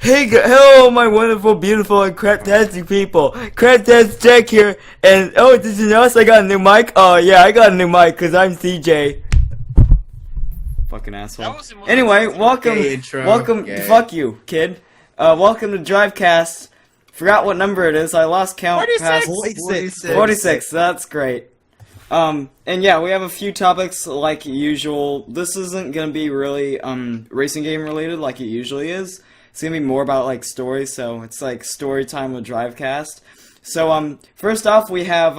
Hello, my wonderful, beautiful, and craptastic people. Craptastic Jack here, and oh, did you notice I got a new mic? Oh yeah, I got a new mic because I'm CJ. Fucking asshole. Anyway, welcome. Fuck you, kid. Welcome to Drivecast. Forgot what number it is. I lost count. 46. That's great. And yeah, we have a few topics like usual. This isn't gonna be really racing game related like it usually is. It's gonna be more about like stories, so it's like story time with Drivecast. So first off we have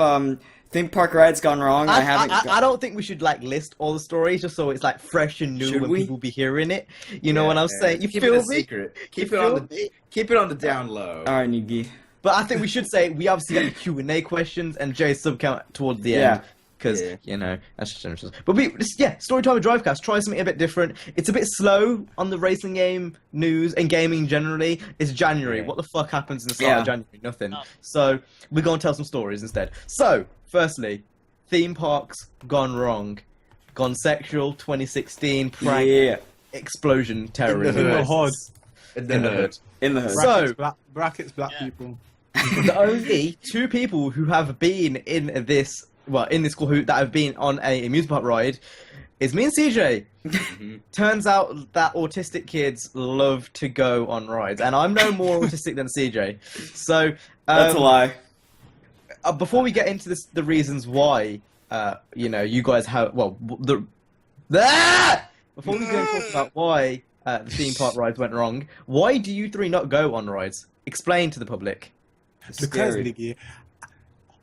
theme park rides gone wrong. I don't think we should like list all the stories just so it's like fresh and new when people be hearing it. You know what I'm saying? You keep feel it a me? secret. Keep it on the down low. Alright, Nigi. But I think we should say we obviously got the Q&A questions and Jay's sub count towards the end. Because, you know, that's just generous. But story time with Drivecast. Try something a bit different. It's a bit slow on the racing game news and gaming generally. It's January. What the fuck happens in the start of January? Nothing. So, we're going to tell some stories instead. So, firstly, theme parks gone wrong. Gone sexual, 2016, prank, explosion, terrorism. In the hood. In the hood. So, brackets black people. The only two people who have been in this... Well, in this school that have been on a amusement park ride is me and CJ. Turns out that autistic kids love to go on rides, and I'm no more autistic than CJ. So that's a lie. Before we get into the reasons why, you know, you guys have before we go and talk about why the theme park rides went wrong, why do you three not go on rides? Explain to the public. Because Niggy,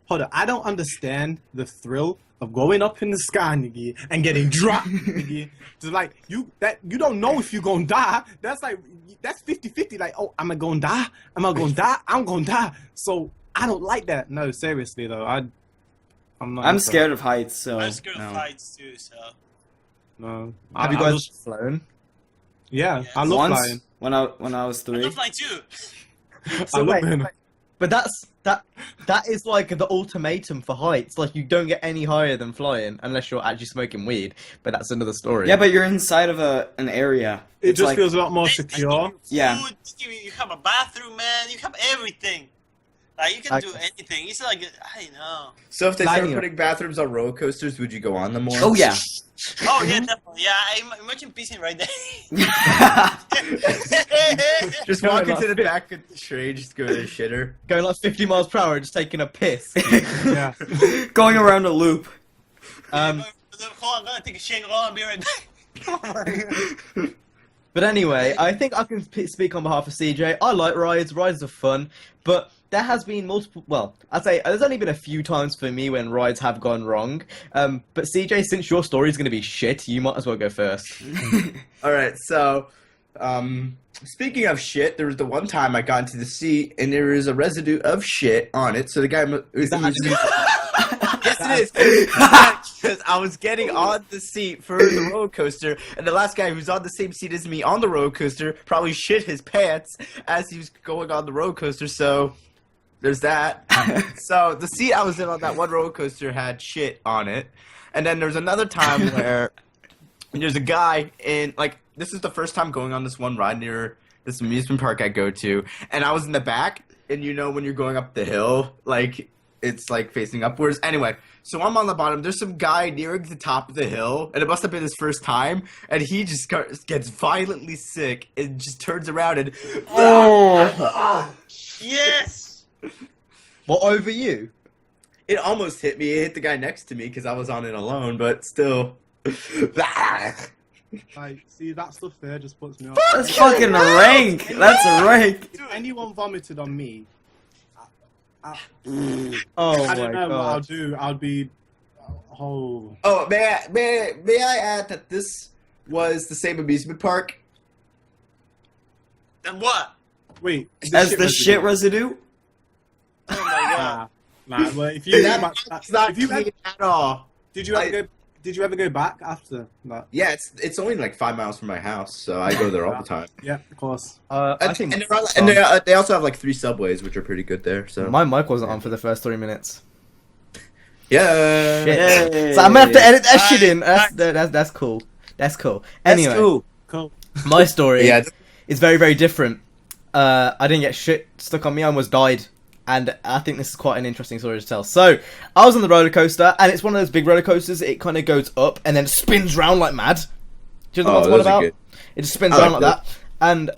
hold on, I don't understand the thrill of going up in the sky, nigga, and getting dropped, nigga. Just like you don't know if you're gonna die. That's 50-50. Like, oh, am I gonna die? Am I gonna die? I'm gonna die. So I don't like that. No, seriously though, I'm scared of heights. So I'm scared of heights too. So no. Have you guys flown? Yeah, yes. I love Once, flying. When I was 3. I love flying too. So but that is like the ultimatum for heights. Like, you don't get any higher than flying unless you're actually smoking weed. But that's another story. Yeah, but you're inside of an area. It just feels a lot more secure. Yeah. You have a bathroom, man. You have everything. Like, you can do anything. It's like, I know. So if they start putting bathrooms on roller coasters, would you go on them more? Oh yeah. Oh yeah, definitely. Yeah, I imagine pissing right there. Just walk into the back of the train, just go to the shitter. Going like 50 miles per hour, just taking a piss. Yeah. Going around a loop. Hold on, I'm gonna take a shit. Hold on, I'll be right back. But anyway, I think I can speak on behalf of CJ. I like rides. Rides are fun, but there has been multiple. Well, I'd say there's only been a few times for me when rides have gone wrong. But CJ, since your story is going to be shit, you might as well go first. All right. So, speaking of shit, there was the one time I got into the seat and there was a residue of shit on it. So the guy yes, it is. Because I was getting on the seat for the roller coaster, and the last guy who's on the same seat as me on the roller coaster probably shit his pants as he was going on the roller coaster. So there's that. So the seat I was in on that one roller coaster had shit on it, and then there's another time where there's a guy in, like, this is the first time going on this one ride near this amusement park I go to, and I was in the back, and you know when you're going up the hill, like, it's like facing upwards. Anyway, so I'm on the bottom. There's some guy nearing the top of the hill, and it must have been his first time. And he just gets violently sick and just turns around and. Yes. What, over you? It almost hit me. It hit the guy next to me because I was on it alone, but still. Like, see, that stuff there just puts me off. That's fucking rank. That's a rank. If anyone vomited on me, Oh I don't know what I'll do. I'll be. Oh, may I add that this was the same amusement park? Then what? Wait. As the shit residue? Oh my god. Nah, but if you. It's not clean at all. Did you ever go back after that? Yeah, it's only like 5 miles from my house, so I go there all the time. Yeah, of course. I think they also have like 3 subways, which are pretty good there. So my mic wasn't on for the first 3 minutes. Yeah. Shit. So I'm gonna have to edit that shit in. That's cool. That's cool. Anyway, That's cool. Cool. my story is very, very different. I didn't get shit stuck on me. I almost died. And I think this is quite an interesting story to tell. So, I was on the roller coaster, and it's one of those big roller coasters. It kind of goes up and then spins round like mad. Do you know what I'm about? It just spins around like that. And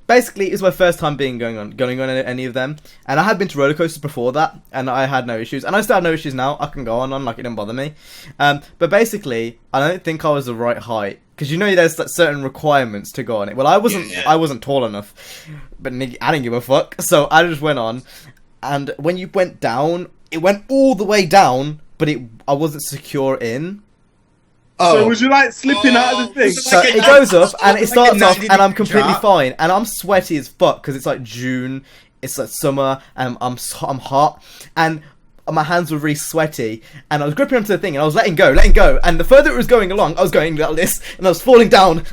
basically, it was my first time going on any of them. And I had been to roller coasters before that, and I had no issues. And I still have no issues now. I can go on, like it didn't bother me. But basically, I don't think I was the right height. Because you know there's like, certain requirements to go on it. Well, I wasn't tall enough. But I didn't give a fuck. So I just went on. And when you went down, it went all the way down, but I wasn't secure in. Oh. So was you like slipping out of the thing? So it goes up and it starts off and I'm completely fine and I'm sweaty as fuck because it's like June, it's like summer and I'm hot and my hands were really sweaty and I was gripping onto the thing and I was letting go and the further it was going along I was going like this and I was falling down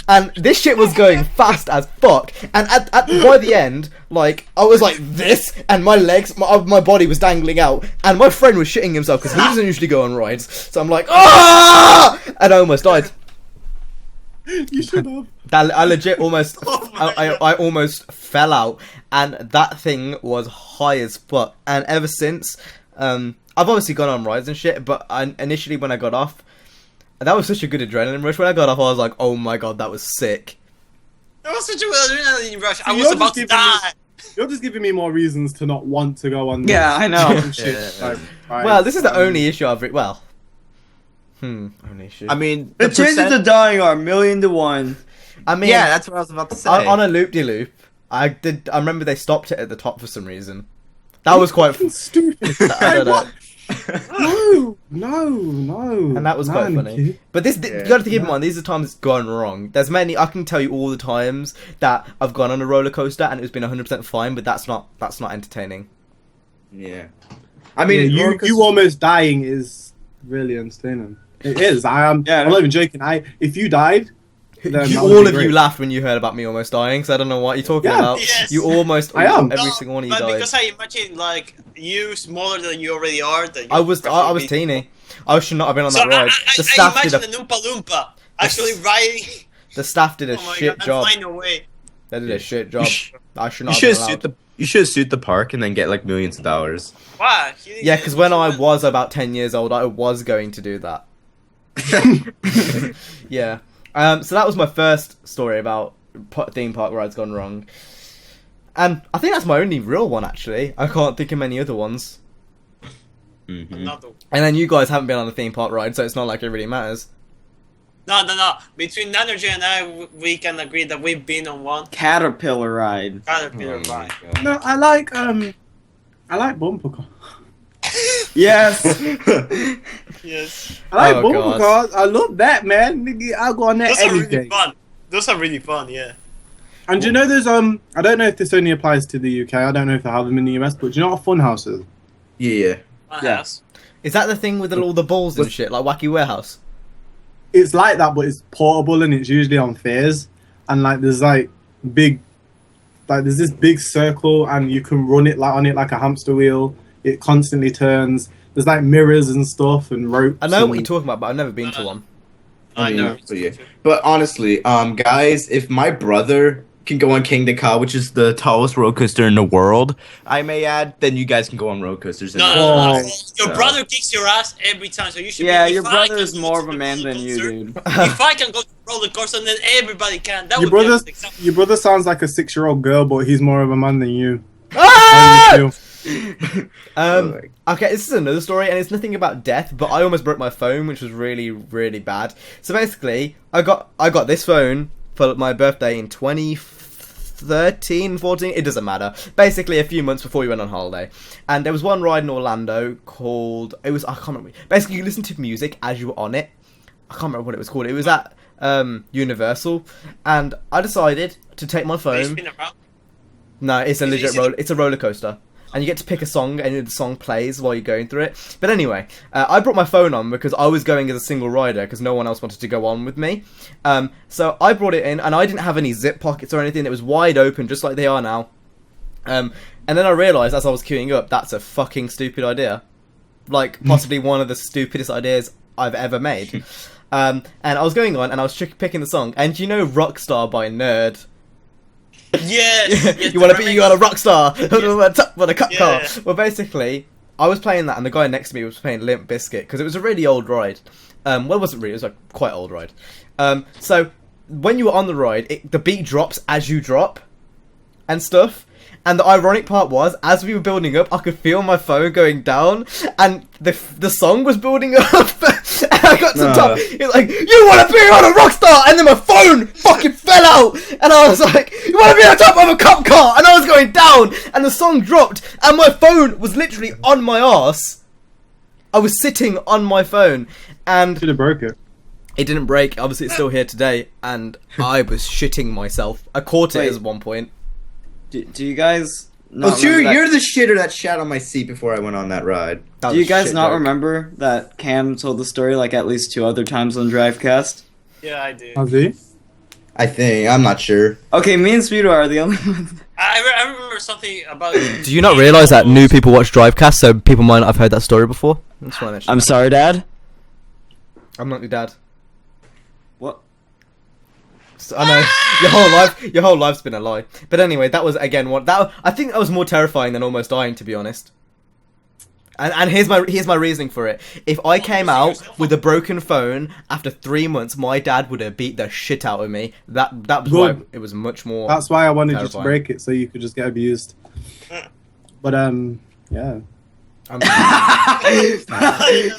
and this shit was going fast as fuck and by the end like I was like this and my legs my body was dangling out and my friend was shitting himself because he doesn't usually go on rides so I'm like ah and I almost died. You should have. I legit almost I almost fell out and that thing was high as fuck and ever since I've obviously gone on rides and shit but initially when I got off that was such a good adrenaline rush. When I got off I was like oh my god that was sick. That was such a good adrenaline rush. I was about to die. You're just giving me more reasons to not want to go on. Yeah, I know. Shit. Well, this is the only issue I've only issue. I mean, The chances of dying are 1,000,000 to 1. I mean, yeah, that's what I was about to say. On a loop-de-loop, I remember they stopped it at the top for some reason. That was quite stupid. I don't know. No. And that was quite funny. But you got to keep in mind, these are times it's gone wrong. There's many, I can tell you all the times that I've gone on a roller coaster and it's been 100% fine, but that's not entertaining. Yeah. I mean, you almost dying is really entertaining. It is. I'm not even joking. If you died, then all of you laughed when you heard about me almost dying, so I don't know what you're talking about. Yes. You almost, every single one of you died. Because I imagine like you smaller than you already are. I was teeny. I should not have been on that ride. The staff did the Oompa Loompa actually riding. The staff did a shit job. Away. They did a shit job. I should not have been allowed. You should suit the park and then get like millions of dollars. Why? Yeah, because when I was about 10 years old, I was going to do that. Yeah. So that was my first story about theme park rides gone wrong. And I think that's my only real one, actually. I can't think of many other ones. Mm-hmm. And then you guys haven't been on a theme park ride, so it's not like it really matters. No. Between Nanergy and I, we can agree that we've been on one. Caterpillar ride. Caterpillar ride. No, I like bumper cars. Yes. Yes. I like bumper cars. I love that, man. Nigga, I'll go on there any day. Those are really fun, yeah. And do you know there's I don't know if this only applies to the UK. I don't know if they have them in the US, but do you know what a funhouse is? Yeah. Yes. Is that the thing with all the balls and shit, like Wacky Warehouse? It's like that, but it's portable and it's usually on fairs. And like there's there's this big circle and you can run it on it like a hamster wheel. It constantly turns. There's like mirrors and stuff and ropes. I know what you're talking about, but I've never been to one. I know. But honestly, guys, if my brother can go on King Ka, which is the tallest roller coaster in the world, I may add, then you guys can go on roller coasters. No. Your brother kicks your ass every time, so you should. Yeah, your brother is more of a man than you, dude. If I can go to roller coaster, then everybody can. That your brother sounds like a 6-year-old girl, but he's more of a man than you. Ah! Okay, this is another story, and it's nothing about death, but I almost broke my phone, which was really, really bad. So basically, I got this phone for my birthday in 2013, 14, it doesn't matter. Basically, a few months before we went on holiday. And there was one ride in Orlando called, I can't remember. Basically, you listen to music as you were on it. I can't remember what it was called. It was at Universal. And I decided to take my phone. No, it's a legit it's a roller coaster. And you get to pick a song, and the song plays while you're going through it. But anyway, I brought my phone on because I was going as a single rider because no one else wanted to go on with me. So I brought it in, and I didn't have any zip pockets or anything. It was wide open, just like they are now. And then I realised as I was queuing up, that's a fucking stupid idea. Like, possibly one of the stupidest ideas I've ever made. And I was going on, and I was picking the song. And do you know Rockstar by Nerd? Yes. You want to be? You got a rock star with a cup car. Yeah. Well, basically, I was playing that, and the guy next to me was playing Limp Bizkit because it was a really old ride. Well, it wasn't really. It was like quite old ride. So when you were on the ride, the beat drops as you drop, and stuff. And the ironic part was, as we were building up, I could feel my phone going down, and the song was building up. And I got to the top. It's like, you want to be on a rock star, and then my phone fucking fell out, and I was like, you want to be on top of a cop car, and I was going down, and the song dropped, and my phone was literally on my arse. I was sitting on my phone, and Should have broke it. it didn't break. Obviously, it's still here today, and I was shitting myself. I caught it Wait. at one point. Do you guys? Oh, Not so remember that- you're the shitter that shat on my seat before I went on that ride. That Do you was guys shit not joke. remember that Cam told the story like at least 2 other times on Drivecast? Yeah, I do. How's he? I think. I'm not sure. Okay, me and Speedo are the only ones. I remember something about. Do you not realise that new people watch Drivecast, so people might not have heard that story before? That's why I mentioned I'm sorry, Dad. I'm not your dad. What? So, I know your whole life's been a lie. But anyway, that was again I think that was more terrifying than almost dying, to be honest. And here's my reasoning for it. If I came out with a broken phone after 3 months, my dad would have beat the shit out of me. That was why Good. it was much more. That's why I wanted you to Terrifying. break it so you could just get abused. But yeah.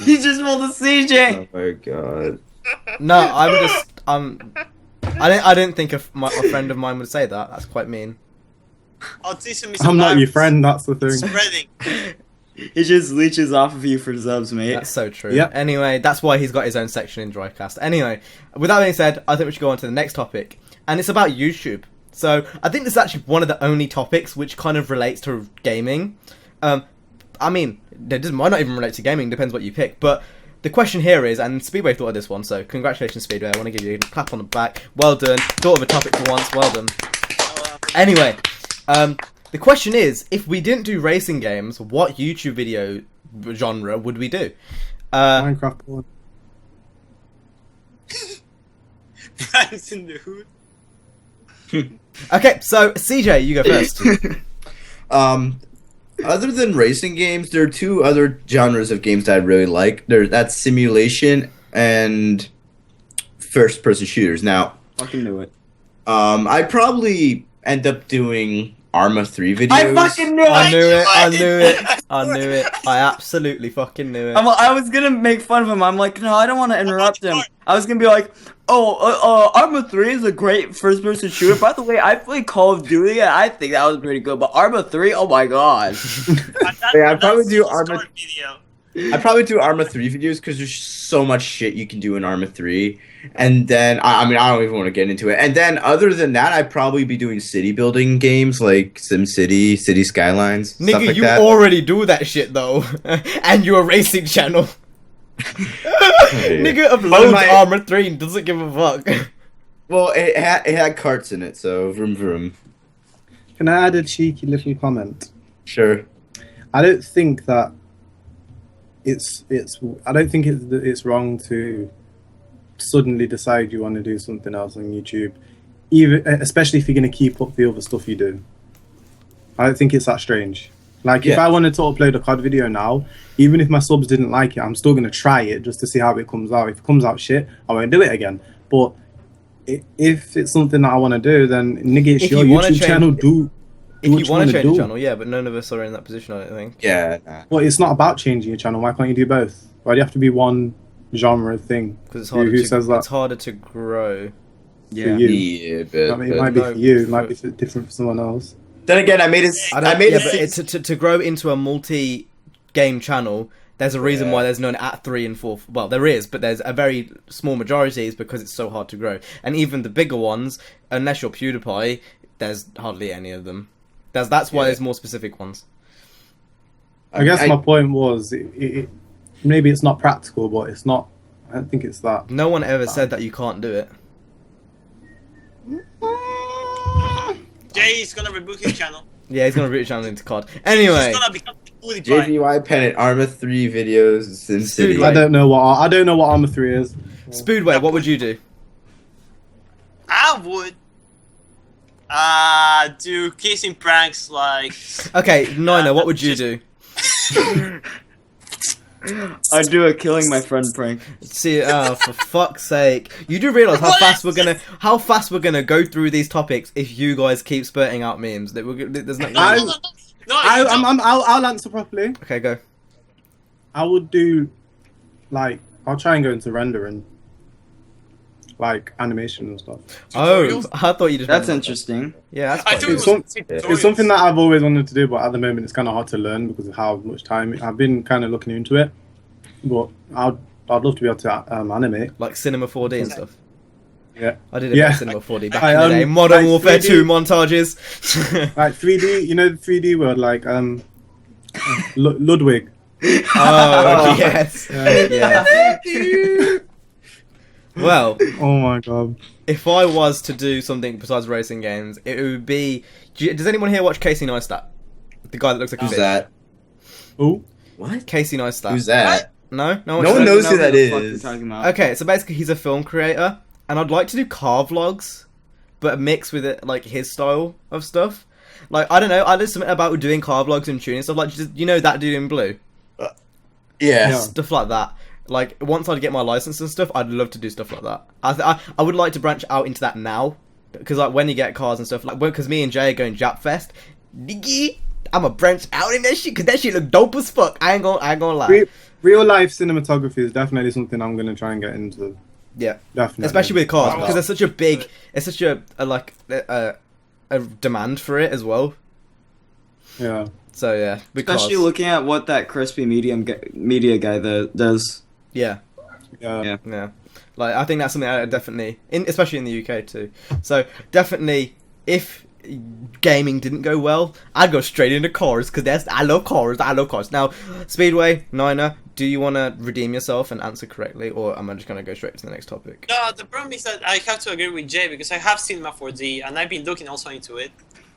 He just pulled a CJ. Oh my god. No, I didn't think a friend of mine would say that. That's quite mean. I'll teach him some I'm not your lives. friend, that's the thing. Spreading. He just leeches off of you for subs, mate. That's so true. Yep. Anyway, that's why he's got his own section in Drivecast. Anyway, with that being said, I think we should go on to the next topic, and it's about YouTube. So I think this is actually one of the only topics which kind of relates to gaming. I mean, it might not even relate to gaming, depends what you pick. But the question here is, and Speedway thought of this one, so congratulations, Speedway. I want to give you a clap on the back. Well done. Thought of a topic for once. Well done. Anyway, the question is, if we didn't do racing games, what YouTube video genre would we do? Minecraft porn. Brian's in the hood. Okay, so CJ, you go first. Other than racing games, there are 2 other genres of games that I really like. That's simulation and first-person shooters. Now, Fucking knew it. I'd probably end up doing Arma 3 videos. I fucking knew I it. knew it. I knew it. I knew it. I absolutely fucking knew it. I was gonna make fun of him. I'm like, no, I don't want to interrupt him. I was gonna be like, Arma 3 is a great first-person shooter. By the way, I played Call of Duty, and I think that was pretty good. But Arma 3, oh my god. Yeah, I'd probably do Arma Arma- video. I'd probably do Arma 3 videos because there's so much shit you can do in Arma 3. And then, I mean, I don't even want to get into it. And then, other than that, I'd probably be doing city building games like SimCity, City Skylines, stuff Nigga, like you that. already do that shit though, and you're a racing channel. Nigga uploads my- Armor 3 and doesn't give a fuck. Well, it had carts in it, so vroom vroom. Can I add a cheeky little comment? Sure. I don't think that I don't think it's wrong to suddenly decide you want to do something else on YouTube, especially if you're going to keep up the other stuff you do. I don't think it's that strange. Like, if Yeah. I wanted to upload a COD video now, even if my subs didn't like it, I'm still going to try it just to see how it comes out. If it comes out shit, I won't do it again. But if it's something that I want to do, then nigga, it's If your you wanna YouTube channel. Do If what you want wanna to change the do. channel, yeah, but none of us are in that position, I don't think. Yeah. Nah. Well, it's not about changing your channel. Why can't you do both? Why do you have to be one genre thing? Because it's Who harder says that? It's harder to grow. Yeah. you. Yeah, but, I mean, it might be for you. It might be different for someone else. then again, I made it. I made yeah, it. but to grow into a multi-game channel, there's a reason Yeah. why there's none at 3 and 4. Well, there is, but there's a very small majority is because it's so hard to grow. And even the bigger ones, unless you're PewDiePie, there's hardly any of them. That's why Yeah. there's more specific ones. I guess my point was, maybe it's not practical, but it's not. I don't think it's that. No one ever said that you can't do it. Jay's gonna reboot his channel. Yeah, he's gonna root your channel into COD. Anyway, He's gonna become PewDiePie. JVY Pennant Arma 3 videos, SimCity. Right. I don't know what Arma 3 is. Spoodway, what would you do? I would Do kissing pranks like. Okay, Nina, what would you do? I'd do a killing my friend prank. See, for fuck's sake! You do realize how fast we're gonna go through these topics if you guys keep spurting out memes. That there's no. I'll answer properly. Okay, go. I would do, like, I'll try and go into rendering, like animation and stuff. Oh, I thought you just. That's interesting. Yeah, that's I quite thought good. it was It's something that I've always wanted to do, but at the moment it's kind of hard to learn because of how much time I've been kind of looking into it. But I'd love to be able to animate. Like Cinema 4D and stuff. Yeah, I did a bit Yeah. of Cinema 4D back I, in the day. um, Modern like Warfare 3D 2 montages. like 3D. You know the 3D world, like Ludwig. Oh yes, Yeah. yeah. Well, Oh my god. if I was to do something besides racing games, it would be. Does anyone here watch Casey Neistat? The guy that looks like a Who's fish. that? Oh, What? Casey Neistat. Who's that? No, No one knows who that What the fuck you're is. talking about. Okay, so basically he's a film creator, and I'd like to do car vlogs, but mix with it like his style of stuff. Like I don't know, I did something about doing car vlogs and tuning stuff. Like just, you know that dude in blue, Yeah. Yeah. stuff like that. Like once I get my license and stuff, I'd love to do stuff like that. I would like to branch out into that now, because like when you get cars and stuff, like because me and Jay are going Jap Fest, nigga, I'ma branch out in that shit because that shit look dope as fuck. I ain't gonna lie. real life cinematography is definitely something I'm gonna try and get into. Yeah, Definitely. especially with cars Wow. because there's such a big, it's such a demand for it as well. Yeah. So yeah, with Especially cars. looking at what that crispy media guy does. Yeah, Yeah. yeah. Like I think that's something I definitely, especially in the UK too. So definitely, if gaming didn't go well, I'd go straight into cars because I love cars. I love cars. Now, Speedway, Nina, do you want to redeem yourself and answer correctly, or am I just gonna go straight to the next topic? No, the problem is that I have to agree with Jay because I have Cinema 4D and I've been looking also into it.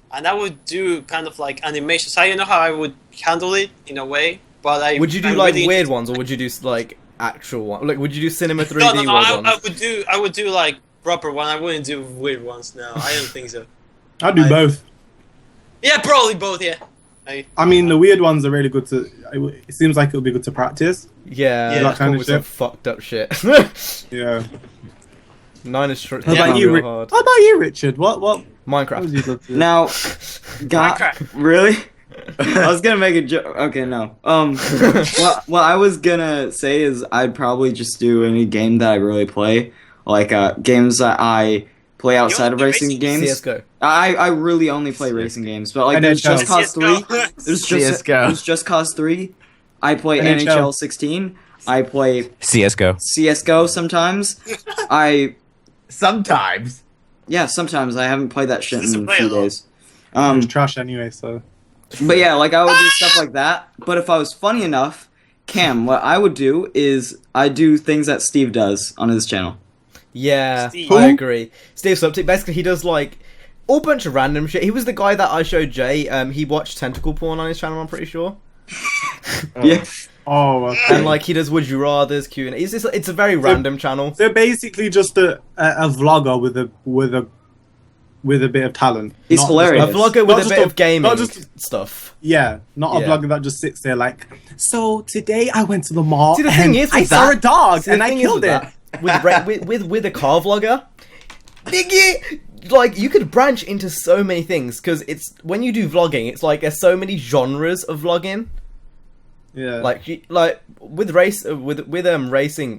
And I would do kind of like animations. I don't know how I would handle it in a way, but I Would you do I'm like really weird ones, or would you do like actual one? Like, would you do Cinema 3D No, no, no. world I ones? would do like proper one. I wouldn't do weird ones. No, I don't think so. I'd do both. Yeah, probably both. Yeah. I mean, the weird ones are really good to. It seems like it would be good to practice. Yeah, Yeah, that's that kind of with some shit. fucked up shit. Yeah. Nine is How about you? real hard. How about you, Richard? What would Minecraft. you love to do? Now, God, Minecraft. really? I was gonna make a joke. Okay, no. What I was gonna say is I'd probably just do any game that I really play, like games that I play outside of do racing racing games. CS:GO. I really only play racing games, but like there's NHL. Just Cause 3. There's Just Cause 3. I play NHL. NHL 16. I play CS:GO. CS:GO sometimes. Sometimes. Sometimes I haven't played that shit Just in a play few a lot. days. It's trash anyway, so. But yeah, like I would do stuff like that. But if I was funny enough, Cam, what I would do is I do things that Steve does on his channel. Yeah, Steve. I Who? agree. Steve Suptic, basically he does like all bunch of random shit. He was the guy that I showed Jay. He watched tentacle porn on his channel, I'm pretty sure. Yeah. Oh. Okay. And like he does would you rather's Q and it's a very random channel. They're basically just a vlogger with a bit of talent. He's Not hilarious. A vlogger Not with a just bit of gaming not just- stuff. Yeah, not a Yeah. vlogger that just sits there like. So today I went to the mall. See, the thing and is I with saw that- a dog See, the and I thing is killed with it. that, with a car vlogger, nigga, like you could branch into so many things because it's when you do vlogging, it's like there's so many genres of vlogging. Yeah. Like with racing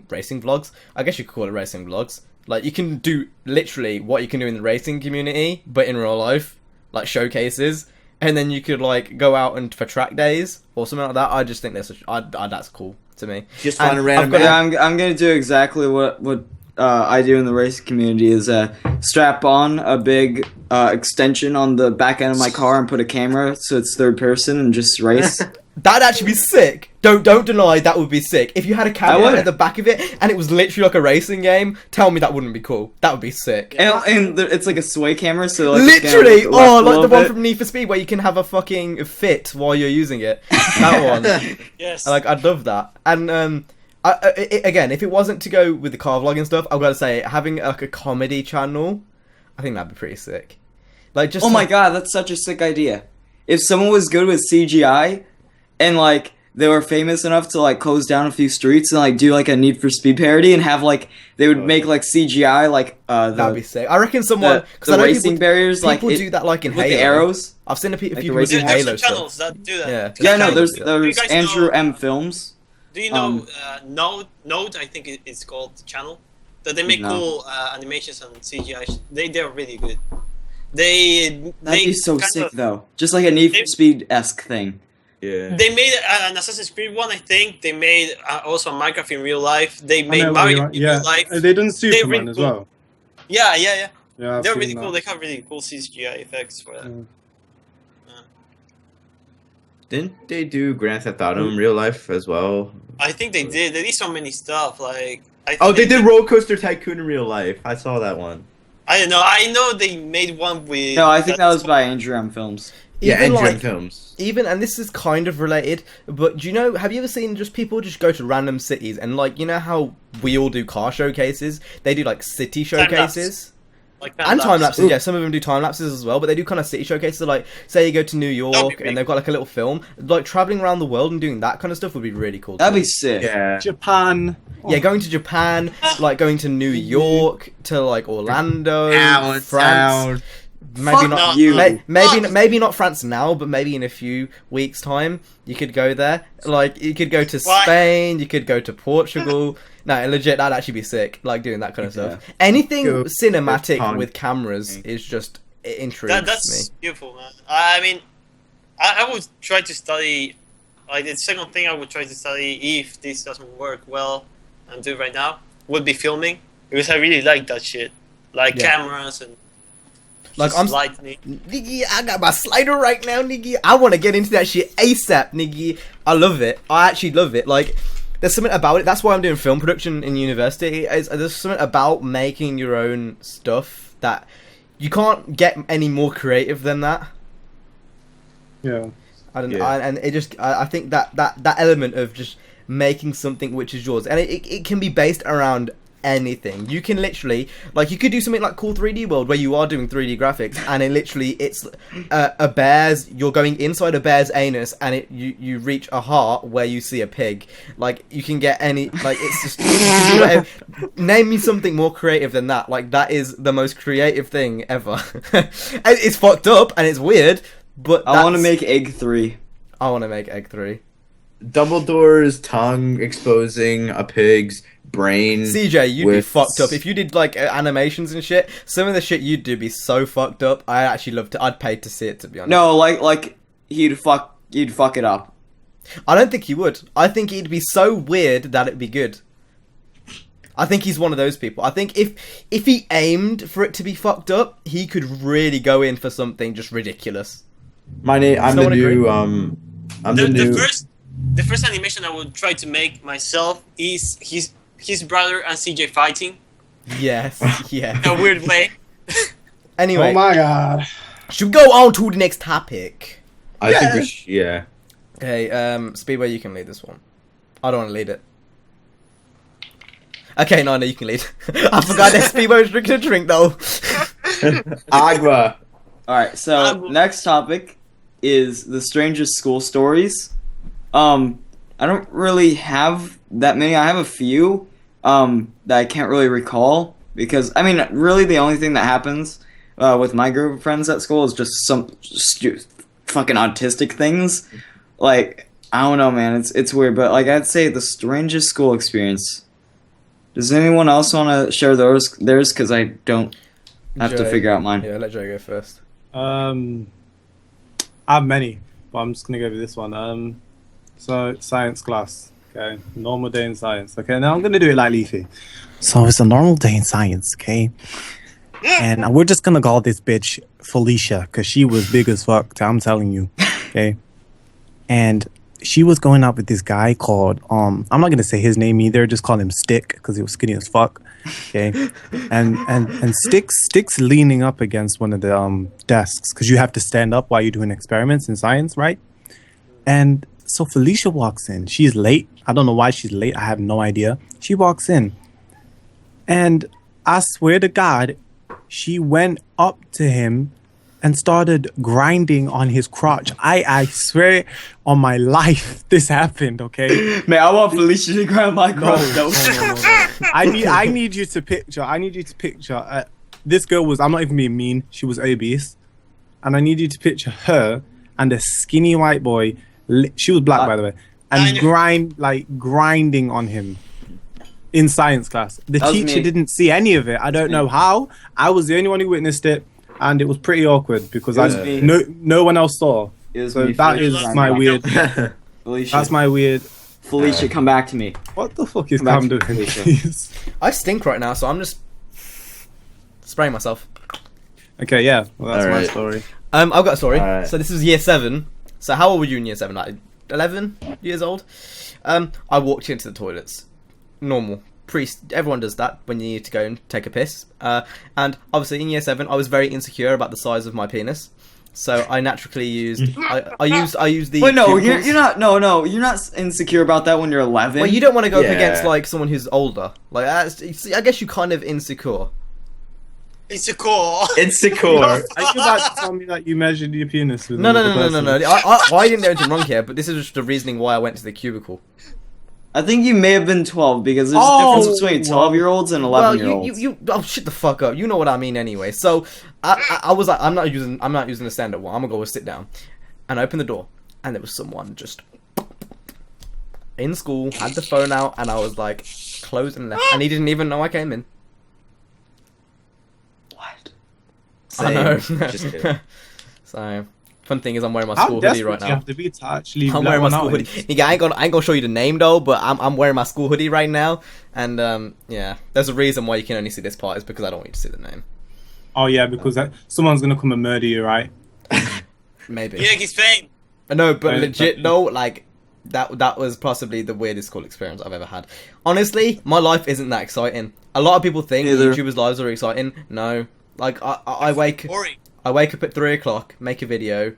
vlogs, I guess you could call it racing vlogs. Like you can do literally what you can do in the racing community, but in real life, like showcases, and then you could like go out and for track days or something like that. I just think that's cool to me. Just And find a random I've got- Yeah, I'm gonna do exactly what I do in the racing community is strap on a big extension on the back end of my car and put a camera so it's third person and just race. That'd actually be sick. Don't deny that would be sick. If you had a camera would. at the back of it and it was literally like a racing game, tell me that wouldn't be cool. That would be sick. It's like a sway camera, so like it's gonna Literally, look left a like little the one bit. from Need for Speed where you can have a fucking fit while you're using it. That one. Yes. Like, I'd love that. And again, if it wasn't to go with the car vlogging stuff, I've got to say having like a comedy channel, I think that'd be pretty sick. Like just Oh my like- god, that's such a sick idea. If someone was good with CGI and like they were famous enough to like close down a few streets and like do like a Need for Speed parody and have like they would make like CGI like that'd be sick. I reckon someone because the I know racing people, barriers like people do that like in with Halo. the arrows. I've seen a few Like the people racing do There's Halo some stuff. channels that do that. Yeah. Yeah, no, Do there's you guys Andrew know- M Films. Do you know Node? I think it's called the channel. That they make No. cool animations and CGI. They're really good. They That'd make be so kind sick of- though. Just like a Need for They- Speed-esque thing. Yeah. They made an Assassin's Creed one, I think. They made also Minecraft in real life. They I made know, Mario right, in yeah. real life. They done Superman really as cool. well. Yeah. Yeah, I've They're seen really that. cool. They have really cool CGI effects for that. Mm. Didn't they do Grand Theft Auto in real life as well? I think they did. They did so many stuff. Like Oh, they did Roller Coaster Tycoon in real life. I saw that one. I don't know. I know they made one with. No, I think that was by Andrew M Films. Yeah, Even and like Dream Films. even and this is kind of related, but do you know? Have you ever seen just people just go to random cities and like you know how we all do car showcases? They do like city Time-lapse. showcases. Like And time lapses, yeah. Some of them do time lapses as well, but they do kind of city showcases. Like, say you go to New York big. and they've got like a little film, like traveling around the world and doing that kind of stuff would be really cool. That'd too. be sick. Yeah. Japan. Yeah, going to Japan, like going to New York, to like Orlando, Allentown. France. Maybe Fuck not you. maybe not France now, but maybe in a few weeks' time you could go there. Like you could go to Why? Spain, you could go to Portugal. No, legit, that'd actually be sick. Like doing that kind of stuff. Yeah. Anything Go- cinematic Hong- with cameras is just it intrigues That's me. beautiful, man. I mean, I would try to study. Like the second thing I would try to study if this doesn't work well and do right now would be filming because I really like that shit, like Yeah. cameras and Like, just I'm- lightning. Nigga, I got my slider right now, nigga. I want to get into that shit ASAP, nigga. I love it. I actually love it. Like, there's something about it. That's why I'm doing film production in university. There's something about making your own stuff that you can't get any more creative than that. Yeah. I don't know. Yeah. And it just, I think that element of just making something which is yours, and it can be based around anything. You can literally, like, you could do something like Cool 3D World where you are doing 3D graphics, and it literally it's a bear's. You're going inside a bear's anus, and you reach a heart where you see a pig. Like you can get any, like it's just you can do whatever. Name me something more creative than that. Like that is the most creative thing ever. It's fucked up and it's weird, but I want to that's- make Egg 3. I want to make Egg 3. Dumbledore's tongue exposing a pig's brain. CJ, you'd be with- fucked up if you did like animations and shit. Some of the shit you'd do be so fucked up. I actually love to. I'd pay to see it, to be honest. No, like he'd fuck it up. I don't think he would. I think he'd be so weird that it'd be good. I think he's one of those people. I think if he aimed for it to be fucked up, he could really go in for something just ridiculous. My name. I'm the Someone agree? new. I'm the new. The first animation I would try to make myself is his brother and CJ fighting Yes, yeah. in a weird way. Anyway, Oh my god. should we go on to the next topic? I think we should, yeah. Okay, Speedway, you can lead this one. I don't want to lead it. Okay, no, you can lead. I forgot that Speedway was drinking a drink, though. Agua. Alright, so next topic is the strangest school stories. I don't really have that many. I have a few that I can't really recall because I mean really the only thing that happens with my group of friends at school is just some fucking autistic things. Like I don't know, man, it's weird, but like I'd say the strangest school experience. Does anyone else want to share theirs? Because I don't have to Joe. figure out mine. Yeah, let Joe go first. I have many, but I'm just gonna go with this one. So science class. Okay, normal day in science. Okay, now I'm gonna do it like Leafy. So it's a normal day in science. Okay, and we're just gonna call this bitch Felicia because she was big as fuck. I'm telling you. Okay, and she was going out with this guy called I'm not gonna say his name either. Just call him Stick because he was skinny as fuck. Okay, and Stick's leaning up against one of the desks because you have to stand up while you're doing experiments in science, right? And so Felicia walks in. She's late. I don't know why she's late. I have no idea. She walks in, and I swear to God, she went up to him and started grinding on his crotch. I swear on my life this happened, okay? Man, I want Felicia to grab my No, crotch. no, no, no. I need you to picture. This girl was, I'm not even being mean, she was obese. And I need you to picture her and a skinny white boy, she was black by the way, and grinding on him in science class. The That was teacher me. didn't see any of it. I don't know how. I was the only one who witnessed it, and it was pretty awkward because me. no one else saw. It was So me, that Felicia. is my weird. Felicia. That's my weird. Felicia, come back to me. What the fuck is Come back Cam to doing? Felicia. I stink right now, so I'm just spraying myself. Okay, yeah, well, that's my Alright. story. I've got a story. Alright. So this was year 7. So how old were you in year 7? Like 11 years old? I walked into the toilets. Normal. Everyone does that when you need to go and take a piss. And obviously in year 7, I was very insecure about the size of my penis. So I naturally used. I used the. Wait, no, you're cubicles. not. No, you're not insecure about that when you're 11. Well, you don't want to go up Yeah. against like someone who's older. Like I guess you're kind of insecure. It's a core. Insecure. Are you about to tell me that you measured your penis with No. another person? I didn't do anything wrong here, but this is just the reasoning why I went to the cubicle. I think you may have been 12 because there's Oh, a difference between 12-year-olds and 11-year-olds. You oh shit the fuck up. You know what I mean anyway. So I was like, I'm not using the stand-up one. I'm gonna go sit down, and I opened the door, and there was someone just in school had the phone out, and I was like, close and left, and he didn't even know I came in. What? I know. Just kidding. So fun thing is, I'm wearing my How school hoodie desperate right do you now. have to be to actually I'm let wearing my one school out? hoodie. Nigga, I ain't gonna show you the name though, but I'm wearing my school hoodie right now, and yeah, there's a reason why you can only see this part is because I don't want you to see the name. Oh yeah, because someone's gonna come and murder you, right? Maybe. Yeah, he's fame. No, but Right, legit though, like that was possibly the weirdest school experience I've ever had. Honestly, my life isn't that exciting. A lot of people think Neither. YouTubers' lives are exciting. No, like I wake Boring. up at 3 o'clock, make a video,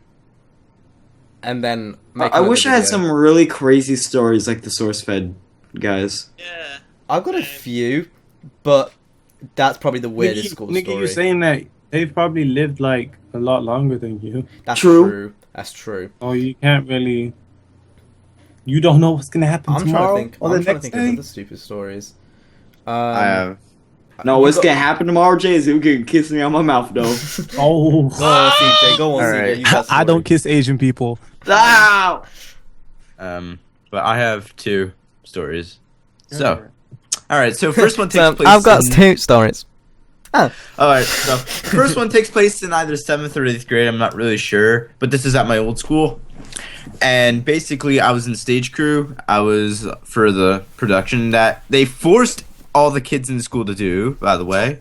and then make. I another wish I had video. some really crazy stories like the SourceFed guys. Yeah. I've got a few, but that's probably the weirdest school Nigga, story. you saying that they've probably lived like a lot longer than you. That's True. true. That's true. Oh, you can't really. You don't know what's gonna happen I'm tomorrow trying to think. or I'm the trying to next think of day. other stupid stories. I have. No, what's gonna happen tomorrow, Jay, is you can kiss me on my mouth, though. Oh, Go on, CJ. Go on, Alright. CJ. You got I don't story. kiss Asian people. Ow! But I have 2 stories. So, all right. So first one takes place. I've got in- 2 stories. All right. So first one takes place in either 7th or 8th grade. I'm not really sure, but this is at my old school. And basically, I was in stage crew. I was for the production that they forced all the kids in the school to do, by the way,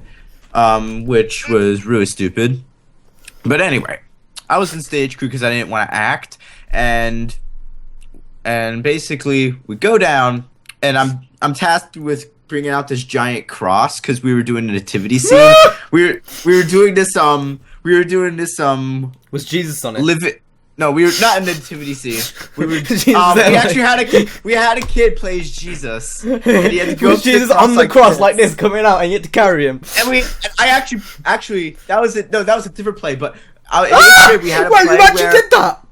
which was really stupid. But anyway, I was in stage crew because I didn't want to act, and basically we go down, and I'm tasked with bringing out this giant cross because we were doing a nativity scene. we were doing this Was Jesus on it? live it. No, we were not in the nativity scene. We were. Jesus we on it. actually had a kid play as Jesus. And he had to go Was up to Jesus on the cross like this. this, coming out, and you had to carry him. And I actually that was it. No, that was a different play. But in 8th grade we had a Wait, play you actually where, did that?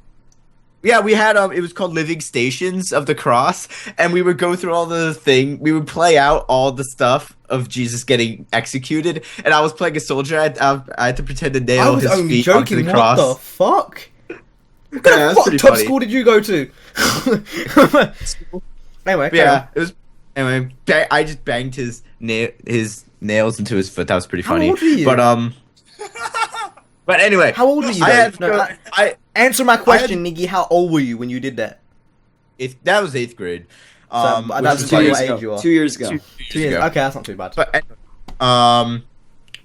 yeah, we had it was called Living Stations of the Cross, and we would go through all the thing. We would play out all the stuff of Jesus getting executed, and I was playing a soldier. I had to pretend to I nail was his only feet joking. onto the What cross. the fuck? What Yeah, kind that's of pretty top funny. school did you go to? Anyway, But yeah, it was. Anyway, I just banged his nails into his foot. That was pretty How funny. old were you? But anyway, how old were you? I though? had to No, go- answer my question, Niggy. How old were you when you did that? that was 8th grade. So, Which that's was about like- your age you are. 2 years ago. 2 years. ago. Okay, that's not too bad.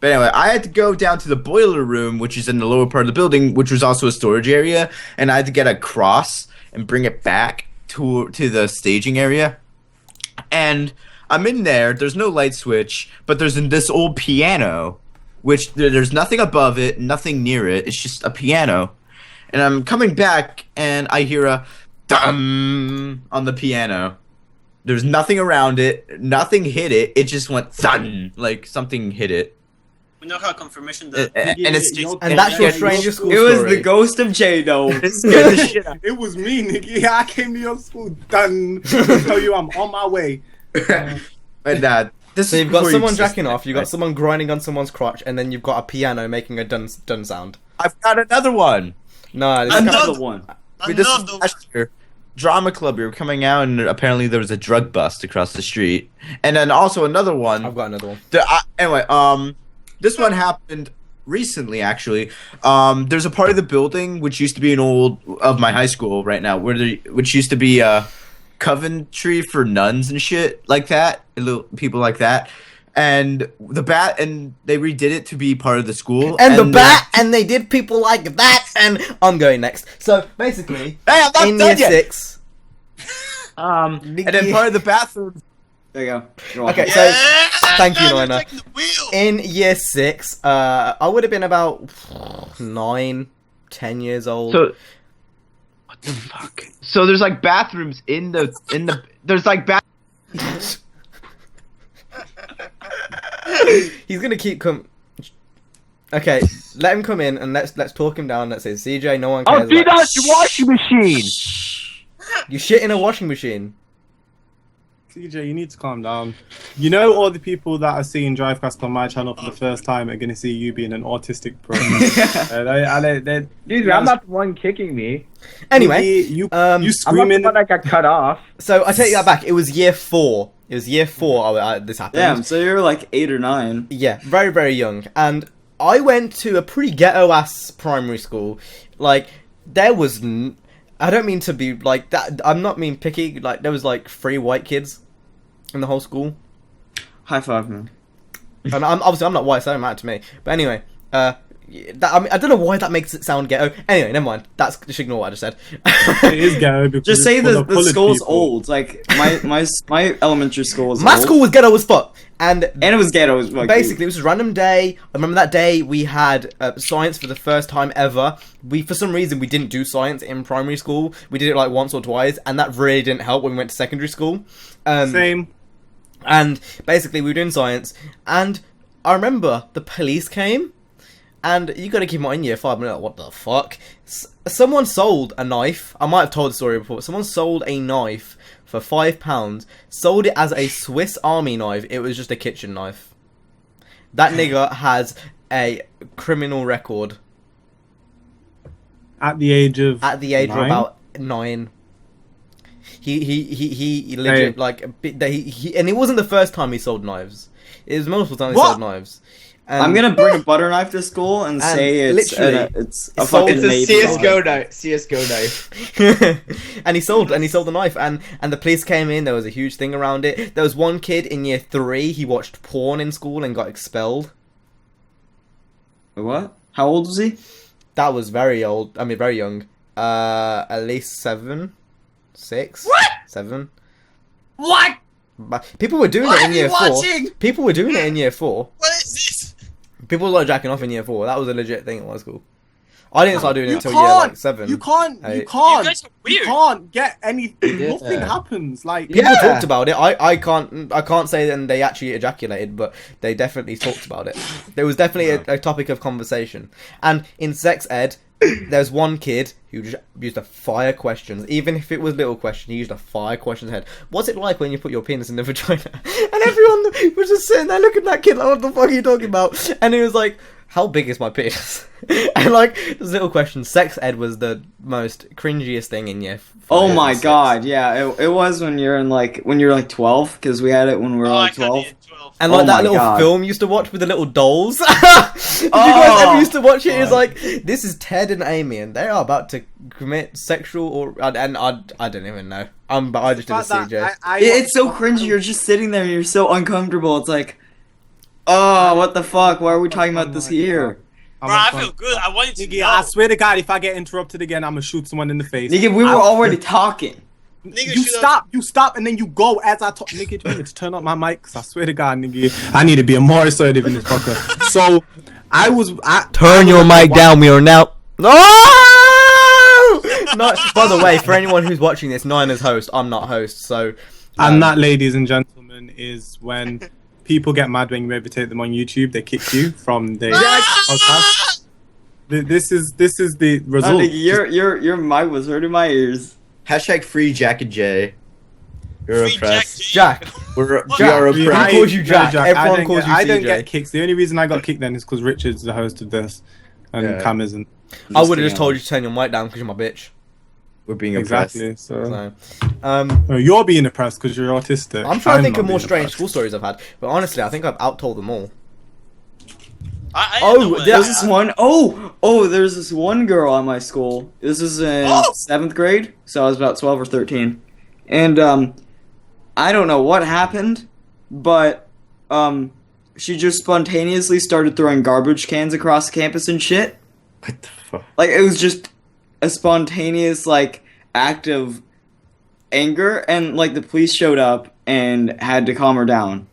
But anyway, I had to go down to the boiler room, which is in the lower part of the building, which was also a storage area, and I had to get a cross and bring it back to the staging area. And I'm in there. There's no light switch, but there's this old piano, which there's nothing above it, nothing near it. It's just a piano. And I'm coming back, and I hear a thum on the piano. There's nothing around it. Nothing hit it. It just went thun, like something hit it. We now have confirmation that. And it's yo, And that's your yeah, stranger yo, school It was story. the ghost of J though. it scared the shit out. It was me, nigga. I came to your school done. To tell you I'm on my way. And this So is you've got before you someone exist- jacking off, you've got someone grinding on someone's crotch, and then you've got a piano making a dun sound. I've got another one. No, this Another- is one. This is Another. last year. Drama club, we were coming out, and apparently there was a drug bust across the street. And then also another one. I've got another one. Anyway, this one happened recently. Actually, there's a part of the building which used to be an old of my high school right now, which used to be a Coventry for nuns and shit like that, little people like that. And they redid it to be part of the school. And the bat, and they did people like that, and I'm going next. So basically, Hey, I'm not in done year yet. 6, And then part of the bathroom. There you go. okay, Yeah, so thank you, you're Lina. taking the wheel. In year 6, I would have been about 9, 10 years old. So, what the fuck? So there's like bathrooms in the there's like He's gonna keep Okay, let him come in and let's talk him down. Let's say CJ, no one cares. your washing machine. You shit in a washing machine. CJ, you need to calm down. You know, all the people that are seeing Drivecast on my channel for the first time are going to see you being an autistic pro. Dude, I'm not the one kicking me. Anyway, you I'm not screaming. the one that got cut off. so I take that back. It was year 4. It was year 4 this happened. Damn, so you're like 8 or 9. Yeah, very, very young. And I went to a pretty ghetto-ass primary school. Like, there was... I don't mean to be like that. I'm not being picky. Like, there was like 3 white kids in the whole school. High five, man. And I'm not white, so it don't matter to me. But anyway, I don't know why that makes it sound ghetto. Anyway, never mind. Just ignore what I just said. It is ghetto because Just it's say full the of colored school's people. old. Like my elementary school was My old. school was ghetto as fuck, and and it was ghetto. It was like, basically, it was a random day. I remember that day we had science for the first time ever. For some reason, we didn't do science in primary school. We did it like once or twice, and that really didn't help when we went to secondary school. Same. And basically, we were doing science, and I remember the police came, and you got to keep in mind, year 5, I'm like, what the fuck? Someone sold a knife. I might have told the story before. But someone sold a knife for £5, sold it as a Swiss Army knife. It was just a kitchen knife. That nigga has a criminal record At the age of 9? About 9. He legit, Hey. like, and it wasn't the first time he sold knives. It was multiple times he What? sold knives. I'm gonna bring a butter knife to school and say it's literally, it's a it's sold- fucking It's a navy CS:GO knife. knife. CS:GO knife. and he sold the knife, and the police came in. There was a huge thing around it. There was one kid in year 3. He watched porn in school and got expelled. What? How old was he? That was very old. I mean, very young. At least 7, 6, What? 7. What? But people were doing What it in are year you 4. watching? People were doing it in year 4. What is this? People were like jacking off in year 4. That was a legit thing at my school. I didn't start doing it You until year like can't. 7. You can't. Hey. You can't. You guys are You weird. can't get anything. Yeah. Nothing happens. Like People Yeah. talked about it. I can't say that they actually ejaculated, but they definitely talked about it. There was definitely a topic of conversation. And in sex ed, there's one kid who just used to fire questions. Even if it was little question, he used to fire questions ahead. What's it like when you put your penis in the vagina? And everyone was just sitting there looking at that kid like, what the fuck are you talking about? And he was like, how big is my penis? And like, this little question. Sex ed was the most cringiest thing in year 5. Oh my god, yeah, it was when you're when you're like 12, because we had it when we were Oh, I like can't 12. eat 12. And like Oh that my little God. film you used to watch with the little dolls. Did you guys ever used to watch it? It was like, this is Ted and Amy, and they are about to commit sexual and I don't even know. But I just did a CJ. It's so cringy. You're just sitting there and you're so uncomfortable. It's like, oh, what the fuck? Why are we talking about this here? Bro, I feel good. I want you to Nigga, know. I swear to God, if I get interrupted again, I'm gonna shoot someone in the face. Nigga, we were already talking. Nigga, You should have- stop, and then you go as I talk. Nigga, do you need to turn up my mic? 'Cause I swear to God, nigga, I need to be more assertive in this podcast. So, Turn your mic down. We are now. No! No. By the way, for anyone who's watching this, Nine is host. I'm not host, so. And that, ladies and gentlemen, is when people get mad when you imitate them on YouTube. They kick you from the podcast. This is the result. Your mic was hurting my ears. Hashtag free Jack and Jay. You're Free oppressed. Jack. We are Who oppressed. calls you Jack? Everyone calls you I don't CJ. get kicks. The only reason I got kicked then is because Richard's the host of this, and Yeah. Cam isn't. I would have just told you to turn your mic down because you're my bitch. We're being oppressed. Exactly. So So, you're being oppressed because you're autistic. I'm trying to think not of more being strange oppressed. school stories I've had, but honestly, I think I've outtold them all. I Oh, know what- There's this one there's this one girl at my school. This was in 7th grade, so I was about 12 or 13. And I don't know what happened, but she just spontaneously started throwing garbage cans across campus and shit. What the fuck? Like, it was just a spontaneous, like, act of anger, and, like, the police showed up and had to calm her down.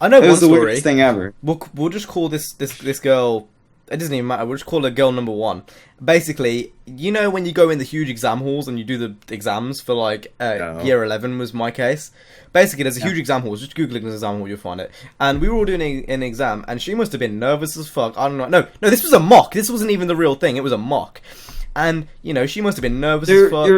I know It one was the story. weirdest thing ever. We'll just call this girl. It doesn't even matter. We'll just call her girl number 1. Basically, you know when you go in the huge exam halls and you do the exams for like Yeah. year 11 was my case. Basically, there's a huge exam hall. Just Googling an exam hall, you'll find it. And we were all doing an exam, and she must have been nervous as fuck. I don't know. No, this was a mock. This wasn't even the real thing. It was a mock. And you know, she must have been nervous as fuck.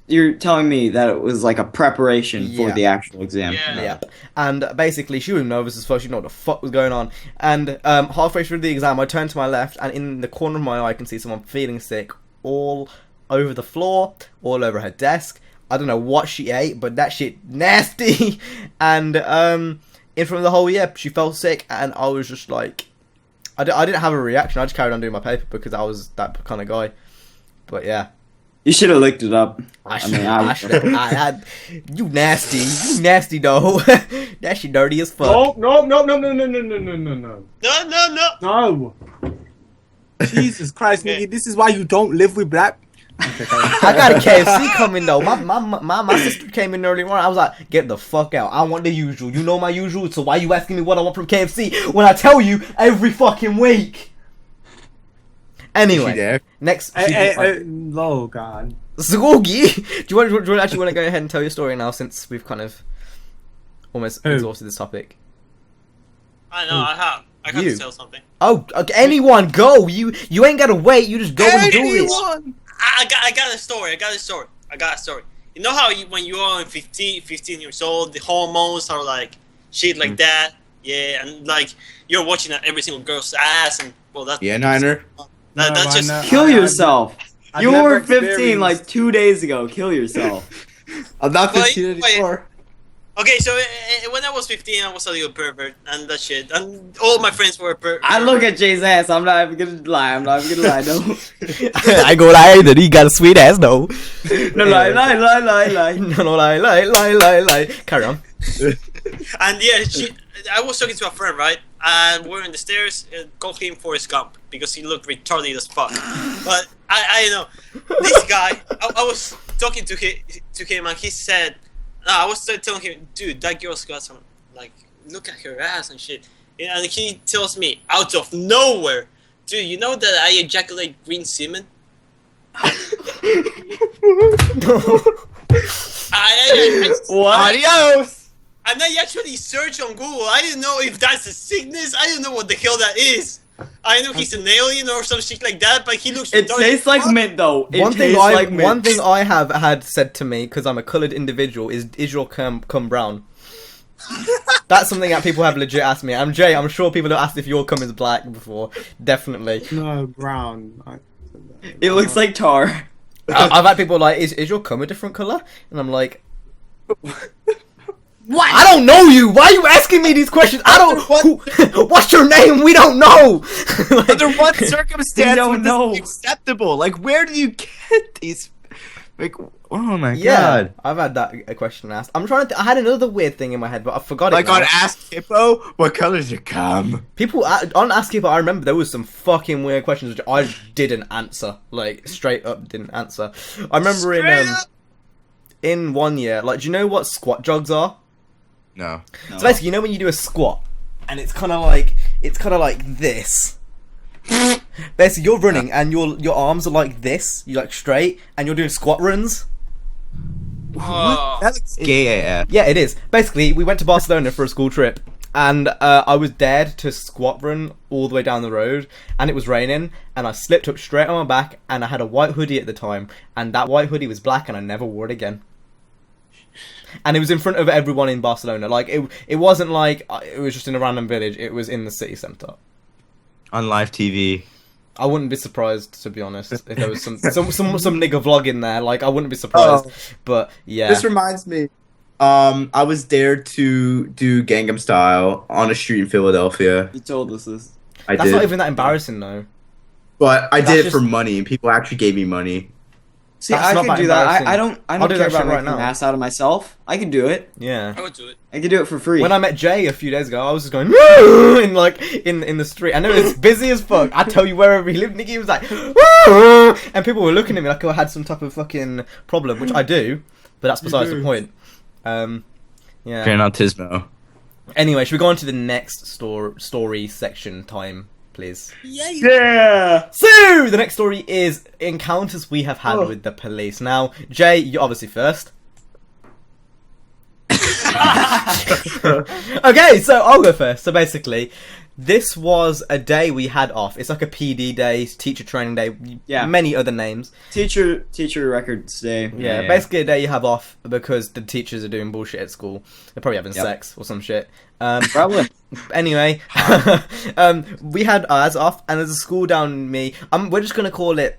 You're telling me that it was like a preparation for Yeah. the actual exam. Yeah. Yeah, and basically she was nervous as fuck. She didn't know what the fuck was going on. And halfway through the exam, I turned to my left, and in the corner of my eye, I can see someone feeling sick all over the floor, all over her desk. I don't know what she ate, but that shit nasty. And in front of the whole year, she felt sick, and I was just like, I didn't have a reaction. I just carried on doing my paper because I was that kind of guy. But yeah. You should have licked it up. I mean, should have. You nasty though. That shit dirty as fuck. No. No. No. Jesus Christ, Okay. nigga, this is why you don't live with black. I got a KFC coming though. My sister came in earlier on. I was like, get the fuck out. I want the usual. You know my usual. So why you asking me what I want from KFC when I tell you every fucking week? Anyway, there? next. Oh God. Zgoogie, do you actually want to go ahead and tell your story now since we've kind of almost Who? exhausted this topic? I know. I got You. to tell something. Oh, okay, anyone go. You ain't gotta wait. You just go and do it. I got a story. You know how when you are 15 years old, the hormones are like shit like that. Yeah, and like you're watching every single girl's ass, and well, that's Yeah, Niner. that's just. Kill yourself. I've You never were 15 experienced- like 2 days ago. Kill yourself. I'm not Wait, 15 anymore. Okay, so when I was 15, I was a little pervert and that shit, and all my friends were pervert. I look at Jay's ass. I'm not even gonna lie. No. I go lie that he got a sweet ass though. No, lie. No, lie. Carry on. And yeah, I was talking to a friend, right? And we're in the stairs. Call him Forrest Gump because he looked retarded as fuck. But I know this guy. I was talking to him, and he said, I was telling him, dude, that girl's got some, like, look at her ass and shit. And he tells me out of nowhere, dude, you know that I ejaculate green semen? What? Adios! And I actually searched on Google. I didn't know if that's a sickness. I didn't know what the hell that is. I know he's an alien or some shit like that, but he looks. It retarded tastes as like fuck. mint though. It One thing tastes like mint. one thing I have had said to me because I'm a coloured individual is your cum brown? That's something that people have legit asked me. I'm Jay. I'm sure people have asked if your cum is black before. Definitely. No, brown. It looks like tar. I've had people like, is your cum a different colour? And I'm like, what? I don't know you. Why are you asking me these questions? I don't. What's your name? We don't know. Like, Under what circumstance don't would know. this be acceptable? Like, where do you get these? Like, oh my yeah, god! I've had that a question asked. I'm trying to. I had another weird thing in my head, but I forgot Like it. now. on Ask Hippo, what color's your cum? People on Ask Hippo, I remember there was some fucking weird questions which I didn't answer. Like straight up didn't answer. I remember in 1 year, like, do you know what squat jogs are? No. So basically, you know when you do a squat, and it's kind of like this. Basically, you're running and your arms are like this. You're like straight, and you're doing squat runs. Oh. That looks gay AF. Yeah, it is. Basically, we went to Barcelona for a school trip, and I was dared to squat run all the way down the road, and it was raining, and I slipped up straight on my back, and I had a white hoodie at the time, and that white hoodie was black, and I never wore it again. And it was in front of everyone in Barcelona. Like, it wasn't like it was just in a random village. It was in the city centre. On live TV. I wouldn't be surprised, to be honest, if there was some nigga vlog in there. Like, I wouldn't be surprised. But yeah, This reminds me. I was dared to do Gangnam Style on a street in Philadelphia. You told us this. I that's did, not even that embarrassing, though. but I That's did it just- for money, and people actually gave me money. See, That's I not can that do that. embarrassing. I don't I'll care do that about shit right making an now. ass out of myself. I can do it. Yeah. I would do it. I can do it for free. When I met Jay a few days ago, I was just going woo in in the street. I know it's busy as fuck. I tell you, wherever he lived, Nicky was like woo, and people were looking at me like I had some type of fucking problem, which I do, but that's besides the point. Yeah. Gran Autismo. Anyway, should we go on to the next story section time, please? Yeah. So the next story is encounters we have had with the police. Now, Jay, you're obviously first. Okay, so I'll go first. So basically, this was a day we had off. It's like a PD day, teacher training day, Yeah. many other names. teacher records day. Yeah, basically a day you have off because the teachers are doing bullshit at school. They're probably having sex or some shit. Probably. Anyway, we had ours off, and there's a school down me. We're just gonna call it.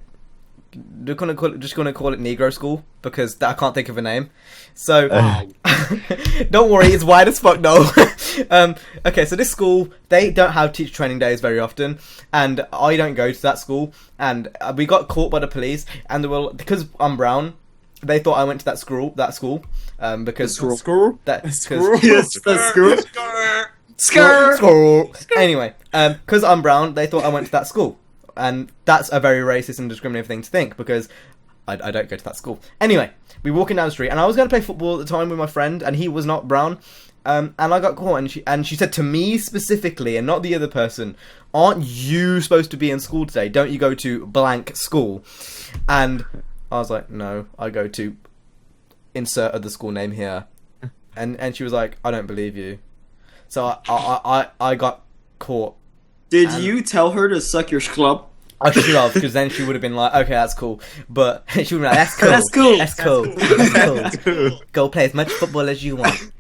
We're just gonna call it Negro School because I can't think of a name. So don't worry, it's wide as fuck though. Okay, so this school, they don't have teacher training days very often, and I don't go to that school. And we got caught by the police, and they were, because I'm brown, they thought I went to that school. Because Screw. that Screw. Yes, that's screw. School. Anyway, because I'm brown, they thought I went to that school, and that's a very racist and discriminative thing to think because I don't go to that school. Anyway, we were walking down the street, and I was going to play football at the time with my friend, and he was not brown, and I got caught, and she said to me specifically, and not the other person, "Aren't you supposed to be in school today? Don't you go to blank school?" And I was like, "No, I go to insert other school name here," and she was like, "I don't believe you." So I got caught. Did you tell her to suck your club? I should have, because then she would have been like, "Okay, that's cool," but she would have been like, "That's cool, That's cool. that's cool, that's cool. Go play as much football as you want."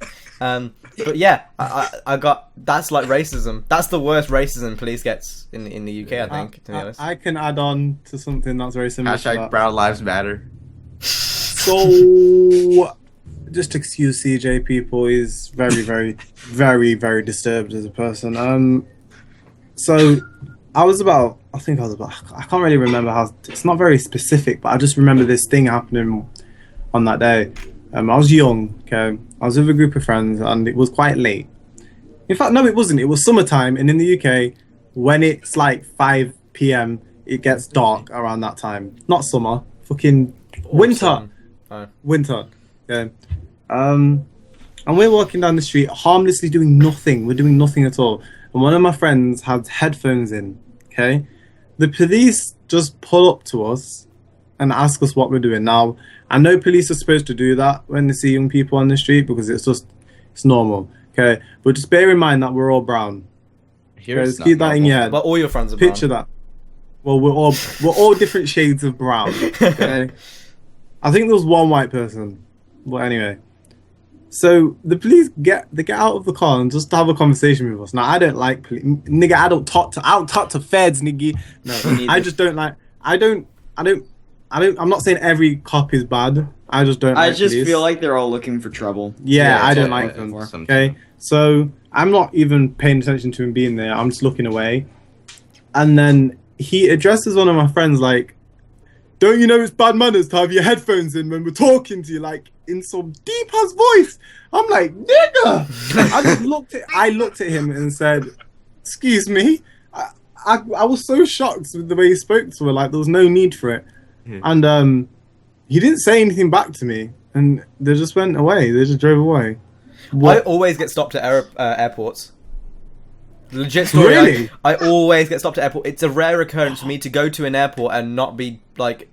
But yeah, I got, that's like racism. That's the worst racism police gets in the UK, I think, to be honest. I can add on to something that's very similar to Hashtag that. Brown Lives Matter. So, just excuse CJ, people. He's very, very, very, very disturbed as a person. So I can't really remember how. It's not very specific, but I just remember this thing happening on that day. I was young. Okay, I was with a group of friends, and it was quite late. In fact, no, it wasn't. It was summertime, and in the UK, when it's like 5 p.m., it gets dark around that time. Not summer, fucking winter. Oh. Winter. Yeah. And we're walking down the street, harmlessly doing nothing. We're doing nothing at all. And one of my friends had headphones in. Okay. The police just pull up to us and ask us what we're doing. Now, I know police are supposed to do that when they see young people on the street because it's normal. Okay. But just bear in mind that we're all brown. Here Okay, it's just keep that in your head. But all your friends are brown. Picture that. Well, we're all different shades of brown. Okay? I think there was one white person. But anyway. So the police get out of the car and just have a conversation with us. Now I don't like police. Nigga, I don't talk to feds, nigga. No, I just don't like. I'm not saying every cop is bad. I just don't. I like just police. feel like they're all looking for trouble. Yeah, I don't yeah, like them. yeah. Okay, so I'm not even paying attention to him being there. I'm just looking away, and then he addresses one of my friends like, "Don't you know it's bad manners to have your headphones in when we're talking to you?" Like in some deep ass voice. I'm like, "Nigga!" I looked at him and said, "Excuse me." I was so shocked with the way he spoke to her. Like there was no need for it, and he didn't say anything back to me, and they just went away. They just drove away. I always get stopped at airports. Legit story. Really? I always get stopped at airport. It's a rare occurrence for me to go to an airport and not be like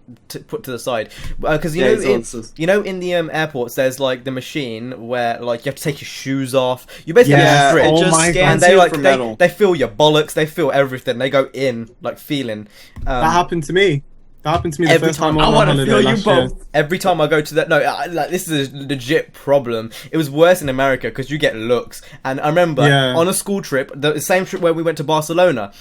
put to the side, because you know in the airports there's like the machine where like you have to take your shoes off. You basically Yeah. strip. it Oh just my scans And they you like for metal. they feel your bollocks, they feel everything. They go in like feeling. That happened to me. That happened to me the Every first time time. I I went want on to holiday feel you last year. both. Every time I go to that, like this is a legit problem. It was worse in America because you get looks. And I remember Yeah. on a school trip, the same trip where we went to Barcelona,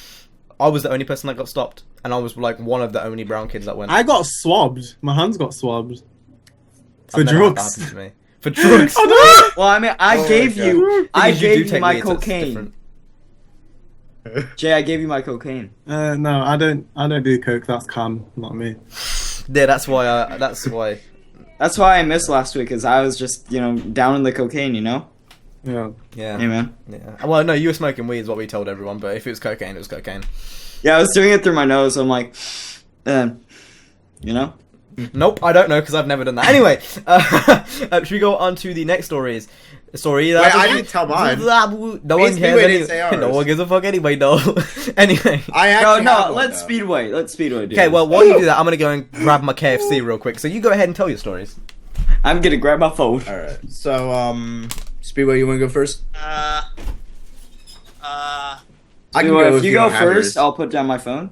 I was the only person that got stopped, and I was like one of the only brown kids that went. I got swabbed. My hands got swabbed. For I've never had that drugs. happen to me. For drugs. Well, I mean, I gave you Because you do my take weed, so it's cocaine. different. Jay, I gave you my cocaine. No, I don't do coke. That's Cam, not me. Yeah, that's why. That's why. That's why I missed last week, because I was just, down in the cocaine, Yeah. Yeah. Hey, man. Yeah. Well, no, you were smoking weed is what we told everyone, but if it was cocaine, it was cocaine. Yeah, I was doing it through my nose, so I'm like, Nope, I don't know because I've never done that. Anyway, should we go on to the next stories? Sorry, Wait, I didn't tell mine. No one Speedway cares. didn't say ours. No one gives a fuck anyway, no. Anyway. I No, actually have one, let's though. Speedway. Let's Speedway, dude. Okay, well, while you do that, I'm gonna go and grab my KFC real quick. So you go ahead and tell your stories. I'm gonna grab my phone. Alright, so, Speedway, you wanna go first? Uh, I can Speedway, go if you go don't have first, yours. I'll put down my phone.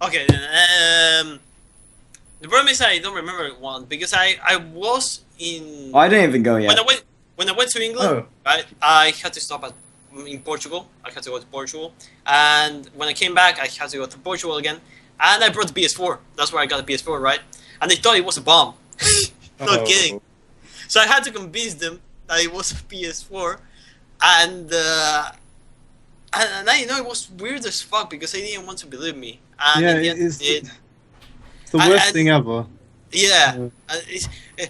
okay, then, the problem is I don't remember one because I was in Oh, I didn't even go yet. when I went to England, Oh. right? I had to stop in Portugal. I had to go to Portugal, and when I came back, I had to go to Portugal again. And I brought the PS4. That's where I got the PS4, right? And they thought it was a bomb. Not Oh. kidding. So I had to convince them that it was a PS4, and I know it was weird as fuck because they didn't want to believe me. And Yeah, in the end, it's- it, It's the worst thing ever. yeah. Yeah.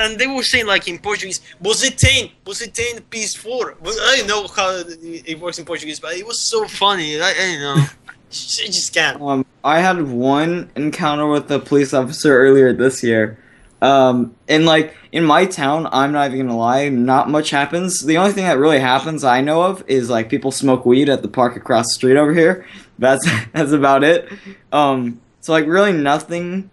And they were saying like in Portuguese, você tem PS4. I don't know how it works in Portuguese, but it was so funny. I don't know. I just can't. I had one encounter with a police officer earlier this year. And like in my town, I'm not even gonna lie, not much happens. The only thing that really happens I know of is like people smoke weed at the park across the street over here. That's about it. So like really nothing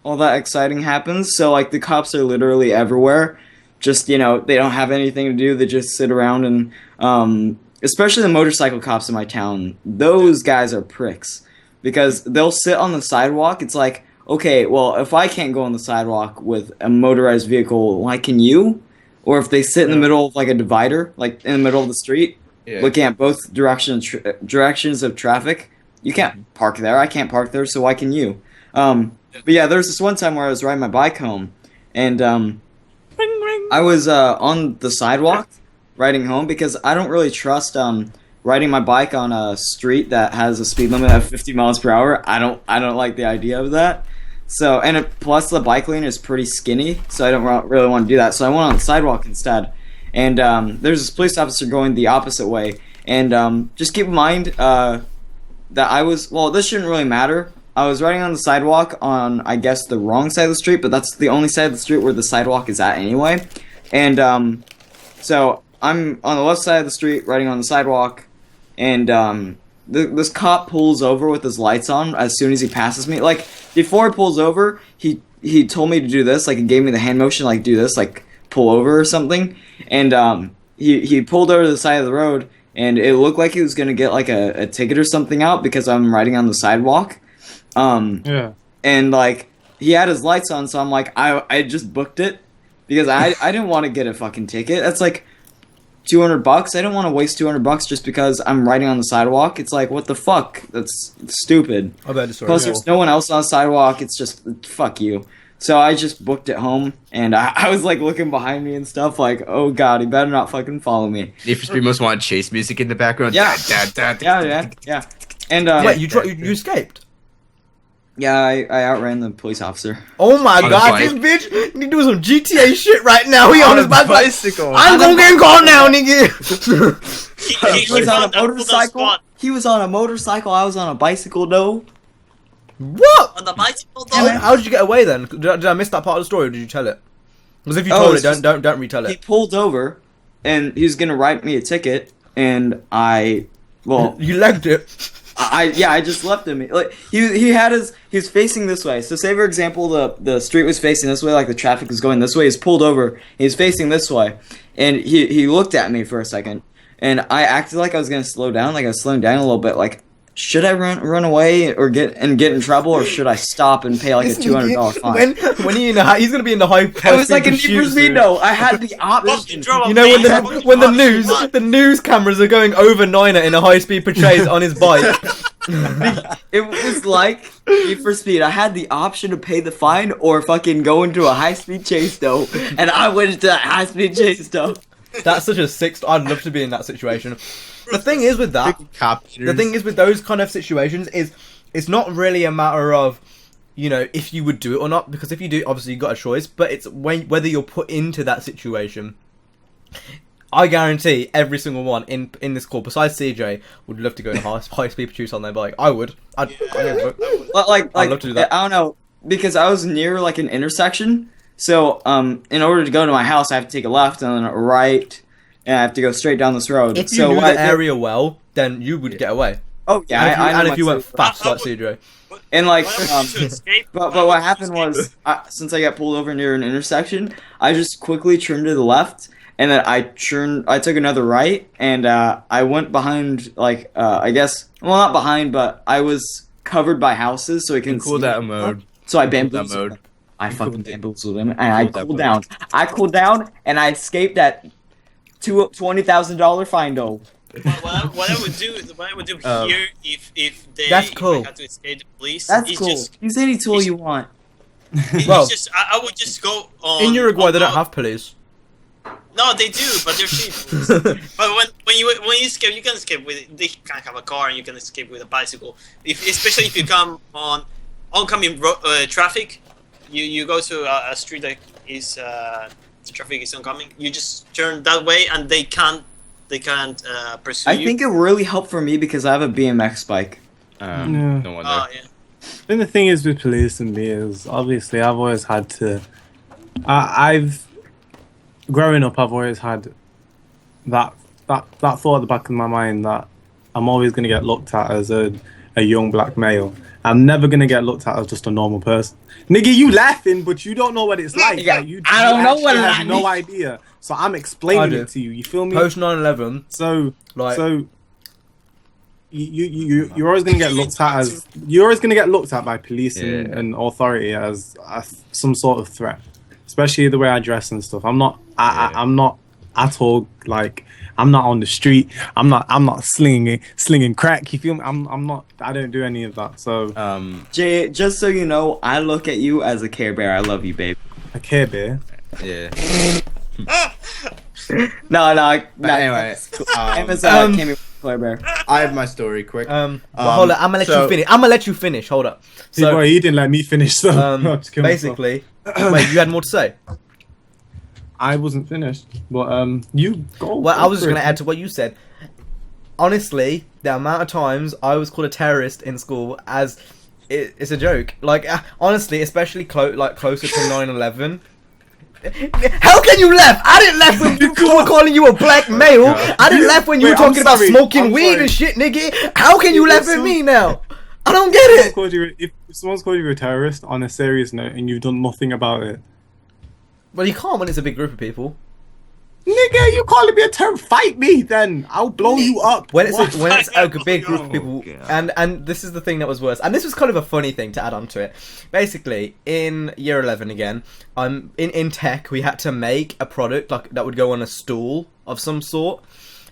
all that exciting happens. So like the cops are literally everywhere. Just, they don't have anything to do. They just sit around and especially the motorcycle cops in my town. Those guys are pricks because they'll sit on the sidewalk. It's like, okay, well, if I can't go on the sidewalk with a motorized vehicle, why can you? Or if they sit in the middle of like a divider, like in the middle of the street, looking at both directions of traffic, you can't park there. I can't park there, so why can you? But yeah, there's this one time where I was riding my bike home, and I was on the sidewalk riding home because I don't really trust riding my bike on a street that has a speed limit of 50 miles per hour. I don't like the idea of that. So, and plus the bike lane is pretty skinny, so I don't really want to do that. So I went on the sidewalk instead. And there's this police officer going the opposite way. And just keep in mind that this shouldn't really matter. I was riding on the sidewalk on, I guess, the wrong side of the street, but that's the only side of the street where the sidewalk is at anyway. And so I'm on the left side of the street riding on the sidewalk, and this cop pulls over with his lights on as soon as he passes me. Like, before he pulls over, he told me to do this, like, he gave me the hand motion, like, do this, like, pull over or something. And he pulled over to the side of the road, and it looked like he was going to get, like, a ticket or something out because I'm riding on the sidewalk. Yeah. And, like, he had his lights on, so I'm like, I just booked it because I didn't want to get a fucking ticket. That's, like, $200. I didn't want to waste $200 just because I'm riding on the sidewalk. It's like, what the fuck? That's stupid. I've heard the story. Plus, there's no one else on the sidewalk. It's just, fuck you. So I just booked it home, and I was, like, looking behind me and stuff, like, oh, God, he better not fucking follow me. Need for Speed most want chase music in the background. Yeah. Yeah. Yeah. And, Wait, you escaped? yeah, I outran the police officer. Oh my On god, his this bitch, he doing some GTA shit right now. He on his bike. bicycle. I'm gonna get caught now, nigga. He was on a found that motorcycle. spot. He was on a motorcycle. I was on a bicycle, though. What? On the bicycle though? How did you get away then? Did I miss that part of the story, or did you tell it? Because if you Oh, told it's it, just- don't retell He it. pulled over, and he was gonna write me a ticket. and You legged it. I just left him. Like he was facing this way. So say for example the street was facing this way, like the traffic was going this way. He's pulled over. He's facing this way, and he looked at me for a second, and I acted like I was gonna slow down, like I was slowing down a little bit. Like, should I run away or get in trouble, or should I stop and pay like a $200 fine? When he's gonna be in the high. It was like a Need for Speed. No, I had the option. You know when the news cameras are going over Niner in a high speed portrays on his bike. It was like Need for Speed. I had the option to pay the fine or fucking go into a high speed chase though, and I went into that high speed chase though. That's such a sick. I'd love to be in that situation. The thing is with that, the thing is with those kind of situations is it's not really a matter of, you know, if you would do it or not, because if you do, obviously you got a choice, but it's whether you're put into that situation. I guarantee every single one in this call, besides CJ, would love to go in high speed pursuit on their bike. I would. I'd love to do that. I don't know, because I was near like an intersection, so in order to go to my house, I have to take a left and then a right. And I have to go straight down this road. If you knew the area well, then you would get away. Oh yeah, and if you went fast like CJ. And like, but what happened was, since I got pulled over near an intersection, I just quickly turned to the left, and then I took another right, and I went behind, like, I guess, well, not behind, but I was covered by houses, so I can cool down mode. So I bamboozled him. I fucking bamboozled him, and I cooled down. I cooled down, and I escaped that $20,000 fine though. What I would do here if they that's cool. had to escape the police. That's cool. Use any tool you want. Well, I would just go on. In Uruguay, they don't have police. No, they do, but they're cheap. But when you escape, you can escape with. They can have a car, and you can escape with a bicycle. Especially if you come on oncoming traffic, you go to a street that is the traffic is oncoming. You just turn that way, and they can't pursue you. I think it really helped for me because I have a BMX bike. No wonder. Oh yeah. And the thing is with police and me is obviously I've always had to. Growing up, I've always had that thought at the back of my mind that I'm always going to get looked at as a young black male. I'm never going to get looked at as just a normal person. Nigga, you laughing, but you don't know what it's like. Yeah, like I don't know what you it have no idea. So I'm explaining it to you. You feel me? Post 9/11. So you're always gonna get looked at by police and authority as some sort of threat, especially the way I dress and stuff. I'm not at all like. I'm not on the street. I'm not slinging crack. You feel me? I'm not. I don't do any of that. So Jay, just so you know, I look at you as a Care Bear. I love you, babe. A Care Bear. Yeah. No. Anyway, came with Care Bear. I have my story quick. Hold on, I'm gonna let you finish. Hold up. So boy, he didn't let me finish. So basically, wait, you had more to say? I wasn't finished, but you go. Well, I was just going to add to what you said. Honestly, the amount of times I was called a terrorist in school as it's a joke. Like, honestly, especially closer to 9/11. How can you laugh? I didn't laugh when people were calling you a black male. I didn't laugh when you were talking about smoking weed and shit, nigga. How can you laugh at me now? I don't get it. If someone's called you a terrorist on a serious note and you've done nothing about it. Well, you can't when it's a big group of people. Nigga, you calling me a terrorist? Fight me, then I'll blow you up. When it's a big group of people, and this is the thing that was worse. And this was kind of a funny thing to add on to it. Basically, in year 11 again, in tech, we had to make a product that would go on a stool of some sort.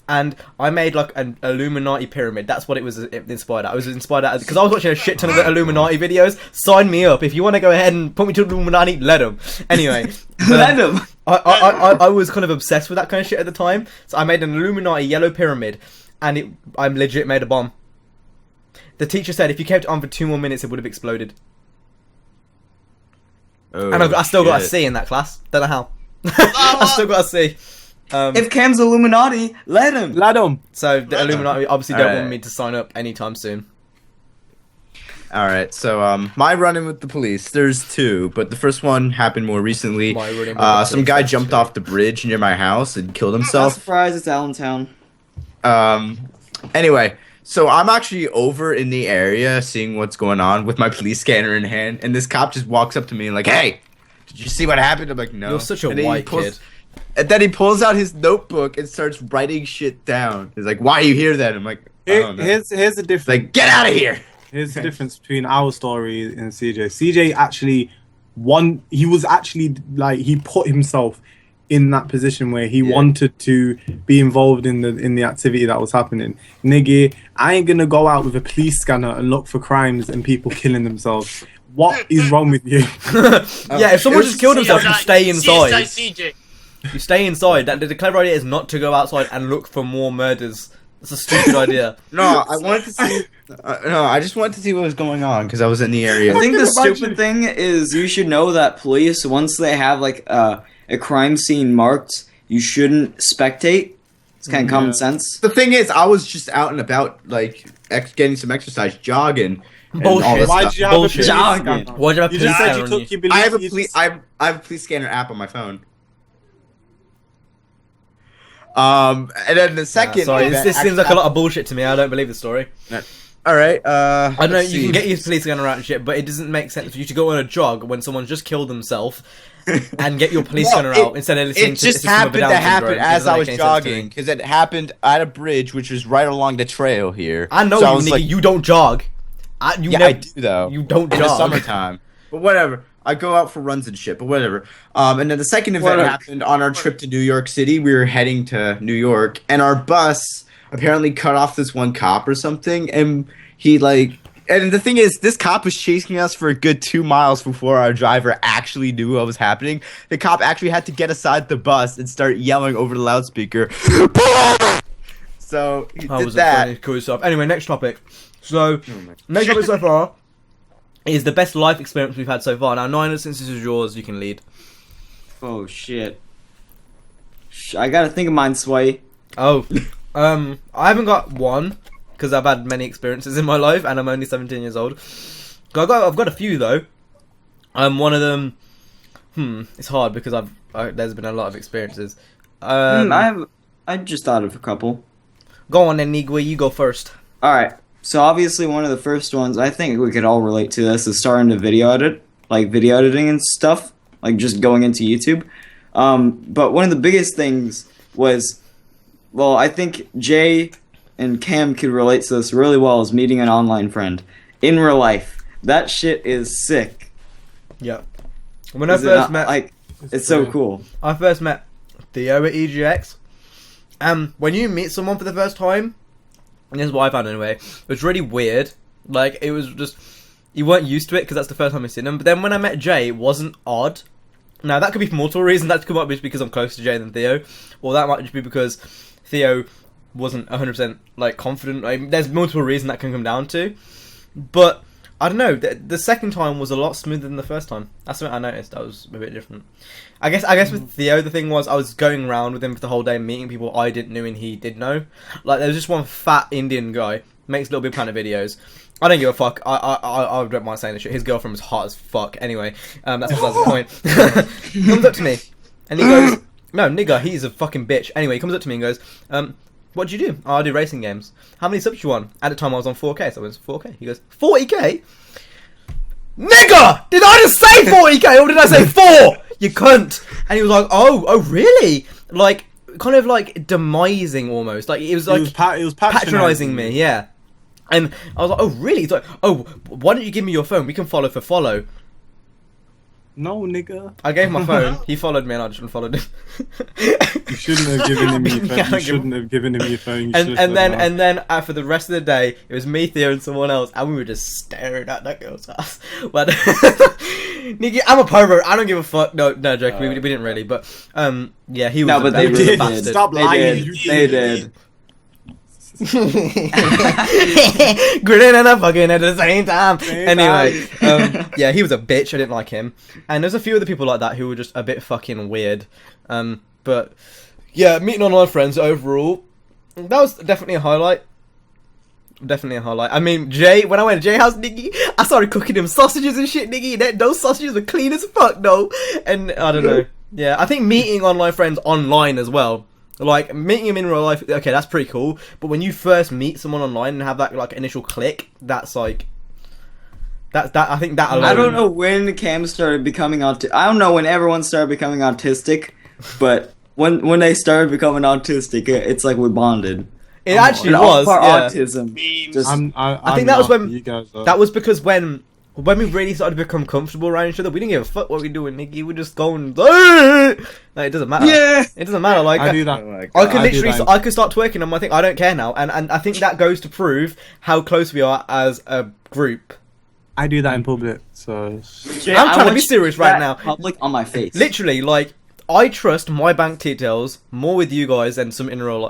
And I made like an Illuminati pyramid. That's what it was inspired at. I was inspired at because I was watching a shit ton of Illuminati videos. Sign me up if you want to go ahead and put me to Illuminati. Let them. Anyway, let them. I was kind of obsessed with that kind of shit at the time. So I made an Illuminati yellow pyramid, and I legit made a bomb. The teacher said if you kept it on for 2 more minutes, it would have exploded. Oh, and I still got a C in that class. Don't know how. I still got a C. If Cam's Illuminati, let him. So the Illuminati obviously don't want me to sign up anytime soon. All right, so my run-in with the police, there's 2, but the first one happened more recently. Some guy jumped off the bridge near my house and killed Not himself. surprised it's Allentown. Anyway, so I'm actually over in the area seeing what's going on with my police scanner in hand, and this cop just walks up to me and like, "Hey, did you see what happened?" I'm like, "No." You're such a And then he white pulls- kid. And then he pulls out his notebook and starts writing shit down. He's like, "Why are you here then?" I'm like, "I don't know." Here's the difference. He's like, "Get out of here!" Here's the difference between our story and CJ. CJ actually he was actually like, he put himself in that position where he wanted to be involved in the activity that was happening. Nigga, I ain't gonna go out with a police scanner and look for crimes and people killing themselves. What is wrong with you? Yeah, if someone just killed himself, you stay inside. CJ. You stay inside. The clever idea is not to go outside and look for more murders. That's a stupid idea. No, I wanted to see. No, I just wanted to see what was going on because I was in the area. I think the stupid thing is you should know that police, once they have like a crime scene marked, you shouldn't spectate. It's kind of common sense. The thing is, I was just out and about, like getting some exercise, jogging. and all Bullshit. this Why stuff. did you have a Bullshit. police Jogging. scanner? Why'd you have You police just said scanner you on took you? your I have a police. police. I have a police scanner app on my phone. And then the second. Sorry, event this seems like a actually- lot of bullshit to me. I don't believe the story. All right. I don't know, let's you can see. get your police scanner out and shit, but it doesn't make sense for you to go on a jog when someone just killed themselves and get your police Well, scanner out instead of listening It to just System of a happened Down to happen syndrome. It as doesn't I make was any sense to me. jogging because it happened at a bridge which was right along the trail here. I know So you, was nigga. like, You don't jog. You yeah, never, I do though. You don't in the jog. summertime. But whatever. I go out for runs and shit, but whatever. And then the second event Whatever. happened on our trip to New York City. We were heading to New York, and our bus apparently cut off this one cop or something, and he like. And the thing is, this cop was chasing us for a good 2 miles before our driver actually knew what was happening. The cop actually had to get aside the bus and start yelling over the loudspeaker. So he That did was that. funny, cool stuff. Anyway, next topic. So, next topic so far is the best life experience we've had so far. Now, Niner, since this is yours, you can lead. Oh shit. I gotta think of mine, Sway. Oh, I haven't got one because I've had many experiences in my life, and I'm only 17 years old. I've got a few though. One of them, it's hard because there's been a lot of experiences. I just thought of a couple. Go on then, Nigwa, you go first. Alright, so obviously one of the first ones, I think we could all relate to this, is starting to video edit, like video editing and stuff, like just going into YouTube. But one of the biggest things was, well, I think Jay and Cam could relate to this really well, is meeting an online friend in real life. That shit is sick. Yeah. When I Is it first not- met, like, it's so cool. I first met Theo at EGX. When you meet someone for the first time, and this is what I found anyway, it was really weird. Like, it was just, you weren't used to it because that's the first time you've seen them. But then when I met Jay, it wasn't odd. Now, that could be for multiple reasons. That could be because I'm closer to Jay than Theo. Or that might just be because Theo wasn't 100% like confident. Like, there's multiple reasons that can come down to. But I don't know. The second time was a lot smoother than the first time. That's what I noticed. That was a bit different. I guess with Theo, the thing was I was going around with him for the whole day, meeting people I didn't know and he did know. Like, there was just one fat Indian guy makes Little Big Planet videos. I don't give a fuck. I don't mind saying this shit. His girlfriend was hot as fuck. Anyway, that's besides the point. He comes up to me and he goes, "No, nigga, he's a fucking bitch." Anyway, he comes up to me and goes, "What do you do?" "Oh, I do racing games." "How many subs you on?" At the time I was on 4K, so I was 4K. He goes, "40K? Nigga! Did I just say 40K or did I say 4? You cunt!" And he was like, oh really? Like, kind of like demising almost. Like, it was like It was patronising me, yeah. And I was like, oh really? He's like, oh, why don't you give me your phone? We can follow for follow. No, nigga. I gave him my phone. He followed me and I just unfollowed him. You shouldn't have given him your phone. Yeah, You shouldn't have given him your phone. You should have And said no. then for the rest of the day, it was me, Theo, and someone else, and we were just staring at that girl's ass. But Nikki, I'm a pervert. I don't give a fuck. No joke. We didn't really, but yeah, he was. No, but they was really a did. bastard. Stop They lying. did. You They did. did. Grinning and a fucking at the same time. Same Anyway, yeah, he was a bitch. I didn't like him. And there's a few other people like that who were just a bit fucking weird. But yeah, meeting online friends overall, that was definitely a highlight. Definitely a highlight. I mean, Jay, when I went to Jay's house, nigga, I started cooking him sausages and shit, nigga. Those sausages were clean as fuck, though. And I don't know. Yeah, I think meeting online friends online as well Like meeting him in real life, okay, that's pretty cool. But when you first meet someone online and have that like initial click, that's like that. I think that alone. I don't know when Cam started becoming I don't know when everyone started becoming autistic, but when they started becoming autistic, it's like we bonded. It actually And all was. of our Yeah. autism. Memes. Just I think that was when You guys are. that was because when we really started to become comfortable around each other, we didn't give a fuck what we doing, Nicky. We just going. Like, it doesn't matter. Yeah. It doesn't matter. Like I do that. Oh my I God. could I do literally, that. I could start twerking on my thing. I don't care now, and I think that goes to prove how close we are as a group. I do that in public. So Jay, I'm I trying to want be you serious do right that now. Public on my face. Literally, like I trust my bank details more with you guys than some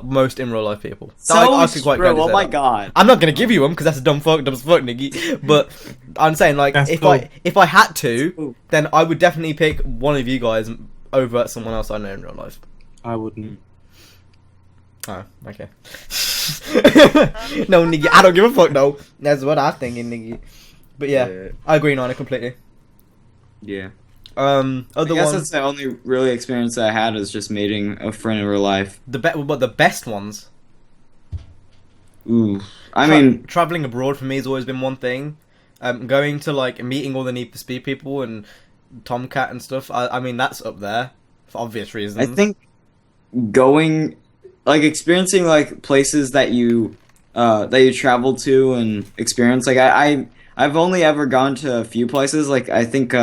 most in real life people. I could quite bro, gladly oh say my that. god. I'm not gonna give you them because that's dumb as fuck, Nicky. But I'm saying like That's if cool. I had to, Cool. then I would definitely pick one of you guys over someone else I know in real life. I wouldn't. Oh, okay. No, Nicky, I don't give a fuck though. That's what I'm thinking, Nicky. But yeah, I agree on it completely. Yeah. Other I guess ones, that's the only really experience I had is just meeting a friend in real life. but the best ones. Ooh. I mean, Traveling abroad for me has always been one thing. Going to like meeting all the Need for Speed people and Tomcat and stuff. I mean that's up there for obvious reasons. I think going, like, experiencing like places that you travel to and experience. Like I've only ever gone to a few places. Like I think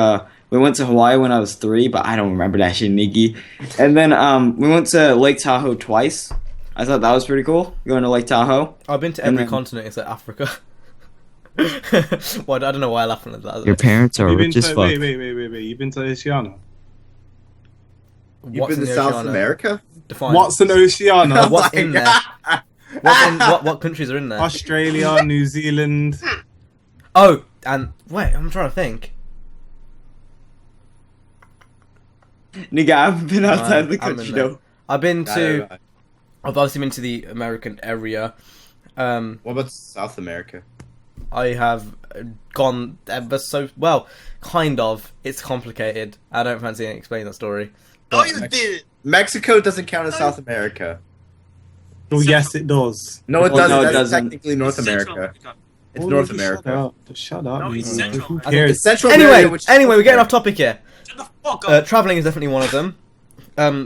we went to Hawaii when I was 3, but I don't remember that shit, Nikki. And then we went to Lake Tahoe twice. I thought that was pretty cool, going to Lake Tahoe. I've been to and every then- continent except Africa. Well, I don't know why I laughed at that. Your parents are You've been rich as to, fuck. wait. You've been to Oceania? You've What's been in to the South Oceania? America? Define. What's an Oceania? What's in there? What countries are in there? Australia, New Zealand. Oh, and wait, I'm trying to think. Nigga, I haven't been outside the I'm in country there. though. I've been to. Right. I've obviously been to the American area. What about South America? I have gone ever so well, kind of. It's complicated. I don't fancy explaining that story. Oh, you did! Mexico doesn't count as South America. Oh, yes, it does. No, it Oh, doesn't. no, it That's doesn't. technically North Central America. It's Oh, North Shut America. up. Shut up. No, it's you. Central. Who I think cares? It's Central America, Anyway, which is we're getting North off topic here. Shut the fuck up! Traveling is definitely one of them.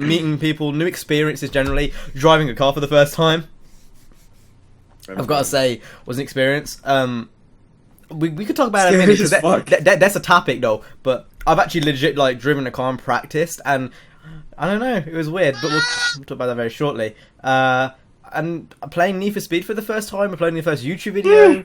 Meeting people, new experiences generally. Driving a car for the first time, America. I've got to say, was an experience. We could talk about it in a Scary minute as because fuck. that's a topic though. But I've actually legit like driven a car and practiced, and I don't know, it was weird. But we'll talk about that very shortly. And playing Need for Speed for the first time, or playing the first YouTube video.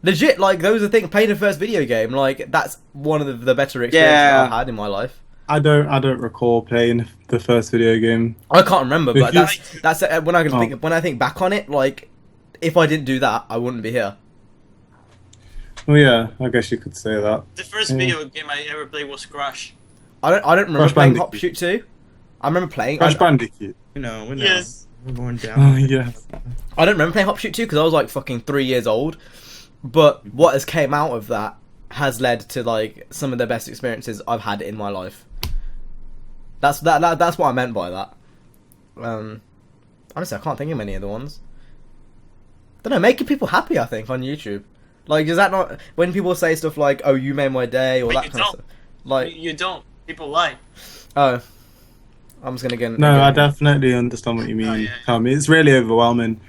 Legit, like those are the things. Playing the first video game, like that's one of the better experiences Yeah. I've had in my life. I don't recall playing the first video game. I can't remember, but If that's when I can Oh. think when I think back on it. Like, if I didn't do that, I wouldn't be here. Oh yeah, I guess you could say that. The first Yeah. video game I ever played was Crash. I don't remember Crash playing Bandicoot. Hop Shoot 2. I remember playing. Crash I, Bandicoot. We know. Yes. We're going down. Oh yeah. I don't remember playing Hop Shoot 2 because I was like fucking 3 years old. But what has came out of that has led to like some of the best experiences I've had in my life. That's what I meant by that. Honestly, I can't think of many other ones. Don't know, making people happy. I think on YouTube. Like, is that not when people say stuff like, "Oh, you made my day" or But that you kind of don't. stuff? Like, You don't. People lie. oh, I'm just gonna get. No, I definitely understand what you mean. Oh, yeah. Tommy. It's really overwhelming,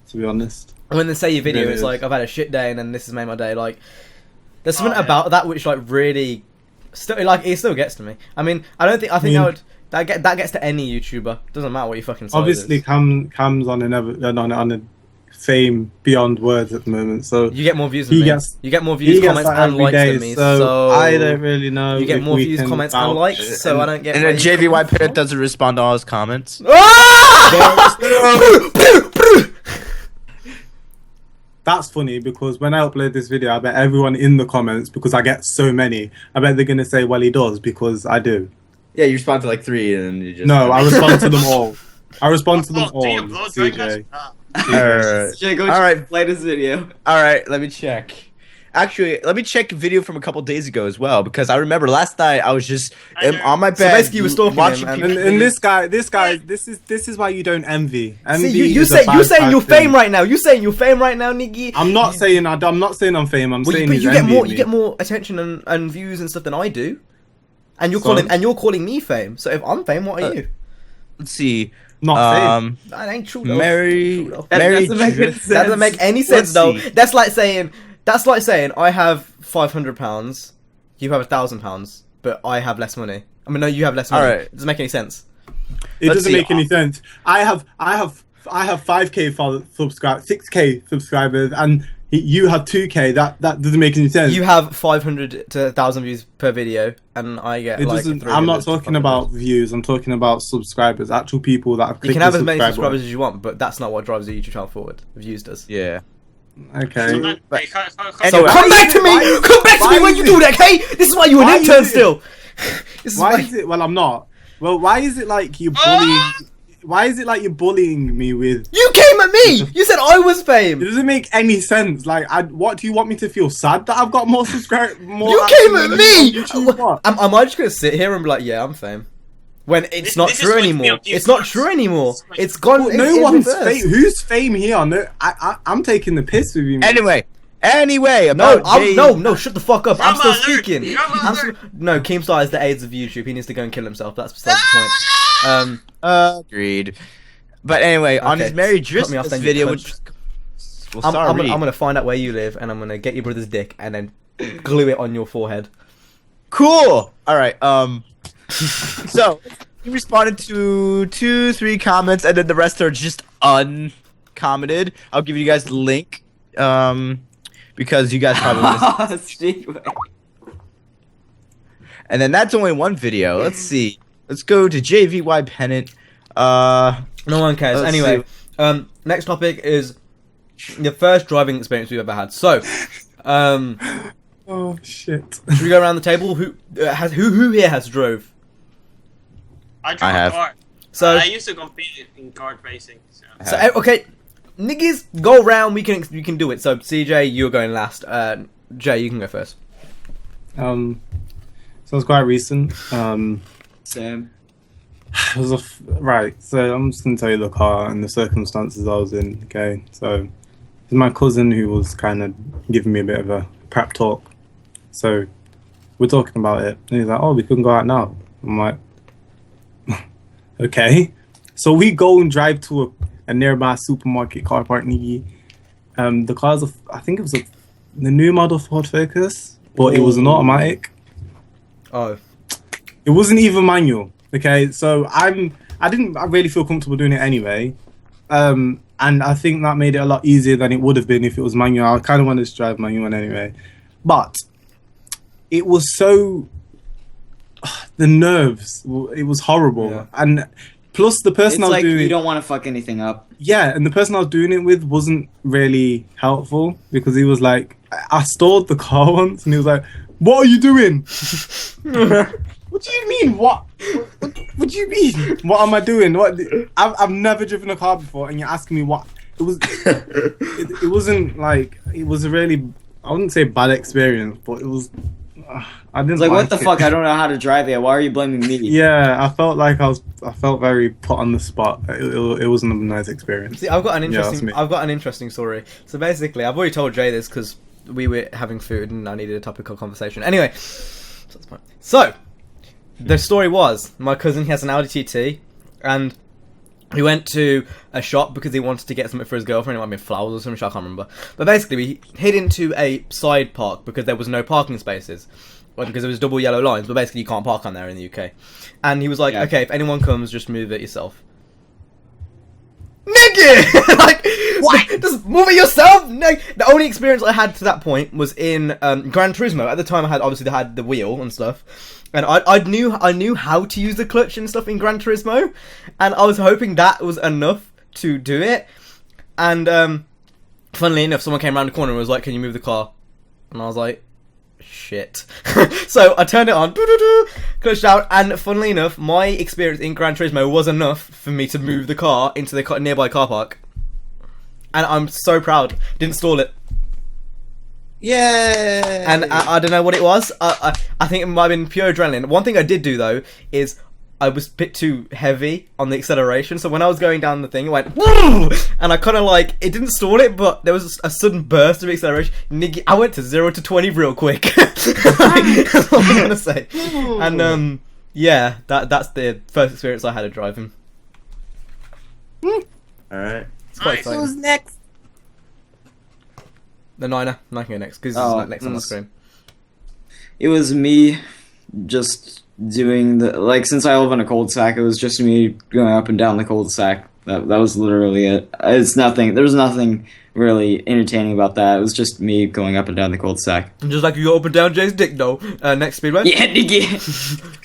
to be honest. When they say your video, Really it's is. like I've had a shit day and then this has made my day. Like, there's something Oh, yeah. about that which like really, still like it still gets to me. I mean, I think that mean- would that gets to any YouTuber. Doesn't matter what you fucking size Obviously, is. Cam's on a fame beyond words at the moment, so You get more views He than me. gets- You get more he views, gets comments, that and every likes day. than me. So, So I don't really know. You get if more we views, can comments, and vouch likes. it. So I don't get. And where then you JVY come from. Parrot doesn't respond to all his comments. That's funny because when I upload this video, I bet everyone in the comments, because I get so many, I bet they're gonna say, "Well, he does," because I do. Yeah, you respond to like 3 and then you just. No, I respond to them all. I respond to them Oh, do you all. upload CJ. Drivecast? Alright. Jay, go All right. play this video. All right, let me check. Actually, let me check a video from a couple days ago as well, because I remember last night I was just on my bed. So basically, you were stalking watching him, people. And this guy, this is why you don't envy. Envy See, you is a say bad you saying you're thing. fame right now. You saying you're fame right now, Niggy. I'm not saying I'm fame. I'm saying But he's you get envying more. me. You get more attention and views and stuff than I do. And you're So? calling me fame. So if I'm fame, what are you? Let's see. Not fame. That ain't true. Though. Mary. True, though. Mary. doesn't make any sense. That doesn't make any sense Let's though. see. That's like saying I have £500. You have £1,000, but I have less money. I mean, no, you have less money. Alright. It doesn't make any sense. It Let's doesn't see. make any sense. I have 5k subscribers, 6k subscribers, and you have 2k. That doesn't make any sense. You have 500 to 1,000 views per video, and I get It like. doesn't. 300 I'm not to talking 500. about views. I'm talking about subscribers, actual people that have You clicked can have the as many subscribe subscribers as you want, but that's not what drives a YouTube channel forward. Views does. Yeah. button. So, Okay. man, but- hey, So Anyway. come back to me! Why- Come back to me why when is you it- do that, okay? This is why you're Why an is intern it- still. This is Why why. is it? Well, I'm not. Well, why is it like you're bullying? Why is it like you're bullying me with? You came at me. You said I was It fame. doesn't make any sense. Like, what do you want me to feel sad that I've got more subscribers? You came at me. What? Am I just gonna sit here and be like, yeah, I'm fame? When it's This- not this is true going to be anymore. on views It's not first. true anymore. This is going to It's gone. Well, no it's in one's reverse. fame. Who's fame here? No, I'm taking the piss with you. man. Anyway, No, about Jay- no, shut the fuck up. I'm Drama still alert. speaking. Drama I'm alert. no, Keemstar is the AIDS of YouTube. He needs to go and kill himself. That's besides the point. Agreed. But anyway, on Okay, his Merry cut me off Christmas then, you video, cunt. which well, I'm sorry. gonna find out where you live, and I'm gonna get your brother's dick, and then glue it on your forehead. Cool. All right. So he responded to 2-3 comments, and then the rest are just uncommented. I'll give you guys the link. Because you guys probably missed. And then that's only one video. Let's see. Let's go to JVY Pennant. No one cares. Let's Anyway, next topic is the first driving experience we've ever had. So, Oh shit. should we go around the table? Who here has drove? I drive I have. a car. So, I used to compete in kart racing. So. okay, niggas, go round. We can do it. So, CJ, you're going last. Jay, you can go first. So it's quite recent. Same. It was right. So I'm just gonna tell you the car and the circumstances I was in. Okay, so it's my cousin who was kind of giving me a bit of a prep talk. So we're talking about it, and he's like, "Oh, we can go out now." I'm like, "Okay." So we go and drive to a nearby supermarket car park. Niggy. The car's I think it was the new model Ford Focus, but it was an automatic. Oh, It wasn't even manual. Okay, so I didn't really feel comfortable doing it anyway, and I think that made it a lot easier than it would have been if it was manual. I kind of wanted to drive manual one anyway, but it was so the nerves. It was horrible, Yeah. and plus the person It's I was like doing you it. don't want to fuck anything up. Yeah, and the person I was doing it with wasn't really helpful because he was like, I stalled the car once, and he was like, "What are you doing?" What do you mean? What do you mean? What am I doing? What? I've never driven a car before, and you're asking me what? It was. It wasn't like it was a really. I wouldn't say bad experience, but it was. I didn't It's like, what the it. fuck? I don't know how to drive it. Why are you blaming me? Yeah, I felt like I felt very put on the spot. It wasn't a nice experience. see, I've got an Yeah, that's interesting. me. I've got an interesting story. So basically, I've already told Jay this because we were having food and I needed a topical conversation. Anyway, so that's fine. So the story was my cousin, he has an Audi TT, and he went to a shop because he wanted to get something for his girlfriend. It might be flowers or something, I can't remember. But basically, we hid into a side park because there was no parking spaces. Well, because there was double yellow lines, but basically you can't park on there in the UK. And he was like, Yeah. okay, if anyone comes, just move it yourself. Nigga! Like, what? Just move it yourself? No. The only experience I had to that point was in Gran Turismo. At the time, I had the wheel and stuff. And I knew how to use the clutch and stuff in Gran Turismo, and I was hoping that was enough to do it. And funnily enough, someone came around the corner and was like, "Can you move the car?" And I was like, "Shit!" So I turned it on, clutched out, and funnily enough, my experience in Gran Turismo was enough for me to move the car into the nearby car park. And I'm so proud. Didn't stall it. Yeah. And I don't know what it was. I think it might have been pure adrenaline. One thing I did do though is I was a bit too heavy on the acceleration, so when I was going down the thing, it went woo, and I kind of like it didn't stall it, but there was a sudden burst of acceleration. Nigga, I went to 0 to 20 real quick. That's what I'm gonna say. And yeah, that's the first experience I had of driving. All right. It's quite exciting. Who's next? The Niner can go next because Oh, it's next on my screen. It was me just doing the like since I live in a cul-de-sac, it was just me going up and down the cul-de-sac. That was literally it. It's nothing. There's nothing really entertaining about that. It was just me going up and down the cul-de-sac. And just like you go up and down Jay's dick though. Next speedway. Yeah, nigga.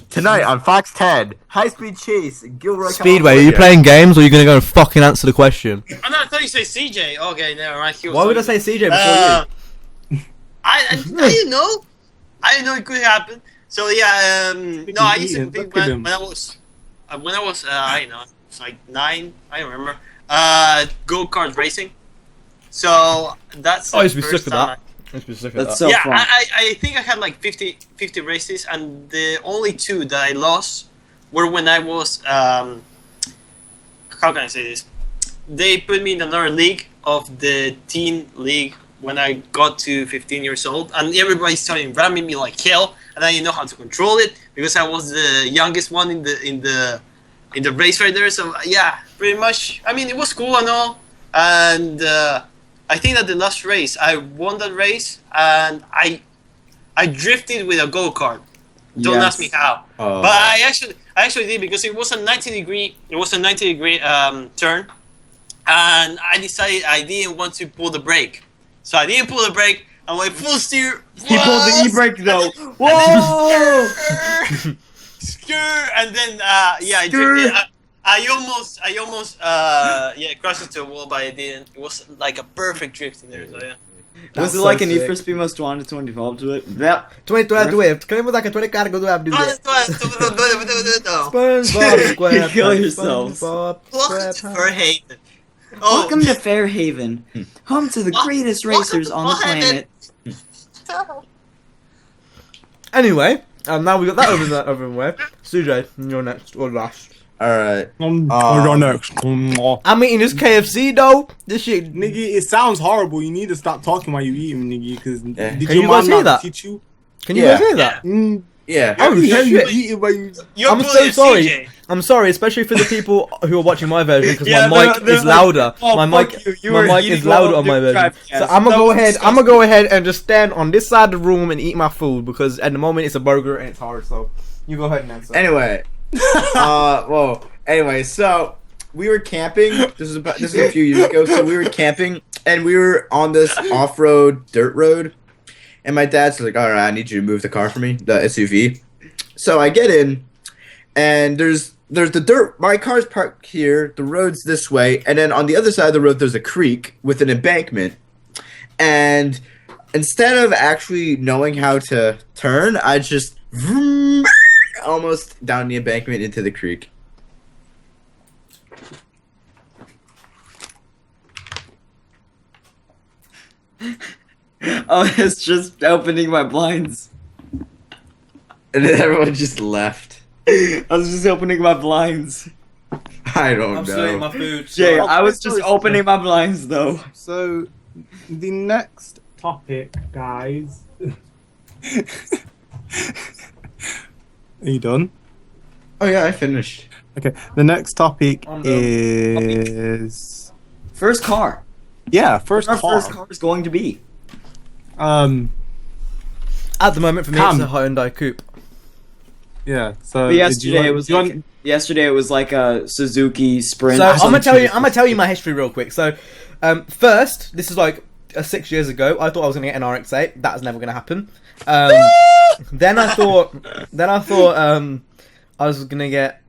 Tonight on Fox 10, High Speed Chase, Gilroy. Speedway, are you playing games or are you gonna go and fucking answer the question? Oh no, I thought you said CJ. Okay, never mind. Why would I say CJ before you? I didn't know. I didn't know it could happen. So yeah, no, I used to think when I was I don't know, it's like 9. I don't remember. Go kart racing. So that's. I used to be the sick first of time that. That's so yeah, fun. I think I had like 50 races, and the only 2 that I lost were when I was how can I say this? They put me in another league of the teen league when I got to 15 years old, and everybody started ramming me like hell, and I didn't know how to control it because I was the youngest one in the race right there. So yeah, pretty much. I mean, it was cool and all, and I think that the last race I won that race, and I drifted with a go-kart. Don't ask me how, but I actually did because it was a 90-degree turn, and I decided I didn't want to pull the brake, so I didn't pull the brake. I went full steer. He pulled the e-brake though. Whoa! And then yeah, I drifted. I almost crashed into a wall, but I didn't. It was like a perfect drift in there. So yeah. Was it like a Need for Speed Most Wanted 2012 to it? Yeah. 2012, queremos dar que 20 cargo do abdo. You kill yourselves. Welcome to Fairhaven. Oh, Welcome to Fairhaven, home to the greatest racers on the planet. Anyway, now we got that over the way. CJ, you're next or last. Alright. You're next. I'm eating this KFC though. This shit. Nigga, it sounds horrible. You need to stop talking while you eating, nigga. Because did Can your you guys mom hear not that? teach you? Can you guys hear that? Yeah. Oh shit. Eating while you... you're I'm so bullying sorry. CJ. I'm sorry, especially for the people who are watching my version because Yeah, my mic they're is like, louder. "Oh, my fuck mic, you, you my were mic eating is louder while on my doing version. Drivecast." So I'm gonna That go was ahead. disgusting. I'm gonna go ahead and just stand on this side of the room and eat my food because at the moment it's a burger and it's hard. So you go ahead and answer. Anyway. Anyway, so we were camping. This is a few years ago. So we were camping and we were on this off-road dirt road. And my dad's like, "All right, I need you to move the car for me, the SUV." So I get in, and there's the dirt. My car's parked here. The road's this way, and then on the other side of the road, there's a creek with an embankment. And instead of actually knowing how to turn, I just vroom, almost down the embankment into the creek. Oh, it's just opening my blinds. And then everyone just left. I was just opening my blinds. I don't know. food. Jay, I was just opening my blinds though. So, the next topic, guys. Are you done? Oh yeah, I finished. Okay, the next topic I'm done. is... First car. Yeah, first Our car. first car is going to be. At the moment, for me, Cam. it's a Hyundai Coupe. Yeah, so... But yesterday do it was you like, yesterday it was like a Suzuki Sprint. So I'm Some gonna shit. tell you my history real quick. So, first, this is like 6 years ago. I thought I was gonna get an RX-8. That was never gonna happen. Then I thought I was gonna get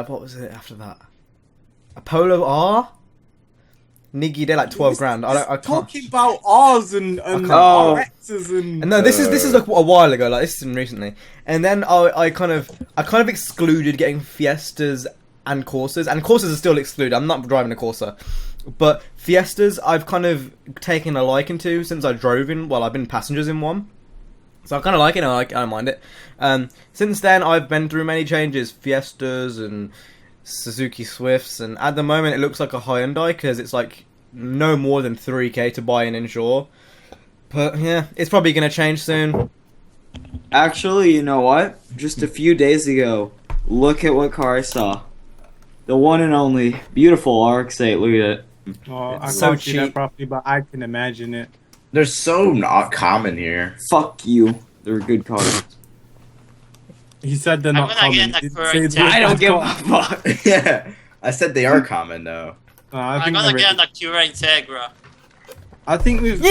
what was it after that? A Polo R. Niggy, they're like 12 grand. I can't. Talking about R's and Oh. RX's and... No, this is like a while ago. Like this isn't recently. And then I kind of excluded getting Fiestas and Corsas, and Corsas are still excluded. I'm not driving a Corsa. But Fiestas, I've kind of taken a liking to since I drove in. Well, I've been passengers in one, so I kind of like it. I don't mind it. Since then, I've been through many changes: Fiestas and Suzuki Swifts, and at the moment, it looks like a Hyundai because it's like no more than 3K to buy and insure. But yeah, it's probably going to change soon. Actually, you know what? Just a few days ago, look at what car I saw. The one and only beautiful RX-8. Look at it. Oh, I so can't see that cheap. properly, but I can imagine it. They're so not common here. Fuck you. They're good cars. He said they're I'm not gonna common. get He that didn't for say a it's tag. I don't give a car. fuck. Yeah, I said they are common though. I I'm think gonna they're- get an Acura Integra. I think we've. You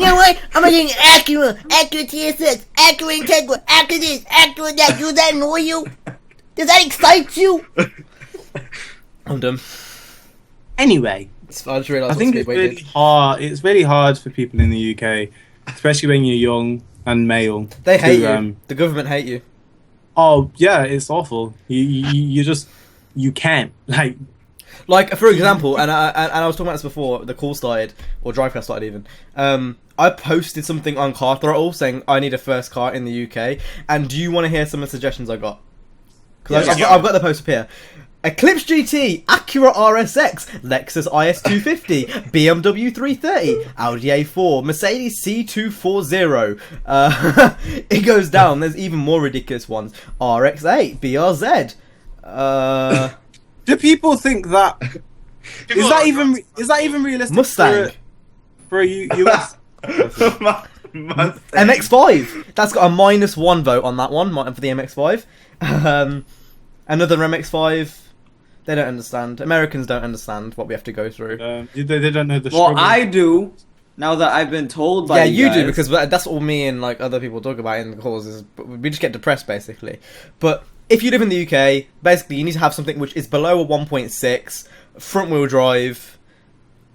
know what? I'm gonna get an Acura TSX, Acura Integra, Acura this, Acura that. Does that annoy you? Does that excite you? I'm done. Anyway, I just realised I what think it's Speedway really did. hard. It's really hard for people in the UK, especially when you're young and male. They hate to, you. The government hate you. Oh yeah, it's awful. You just you can't Like, for example, and I was talking about this before the call started, or Drivecast started even. I posted something on Car Throttle saying I need a first car in the UK, and do you want to hear some of the suggestions I got? Because I've got the post up here. Eclipse GT, Acura RSX, Lexus IS250, BMW 330, Audi A4, Mercedes C240. It goes down. There's even more ridiculous ones. RX8, BRZ. Do people think that People is that are even drunk. is that even realistic Mustang. for a US? MX-5. That's got a -1 vote on that one for the MX-5. Another MX-5. They don't understand. Americans don't understand what we have to go through. They don't know the Well, struggle. I do. Now that I've been told by Yeah, you do, guys. because that's all me and like other people talk about in the calls. Is we just get depressed basically. But if you live in the UK, basically you need to have something which is below a 1.6, front-wheel drive,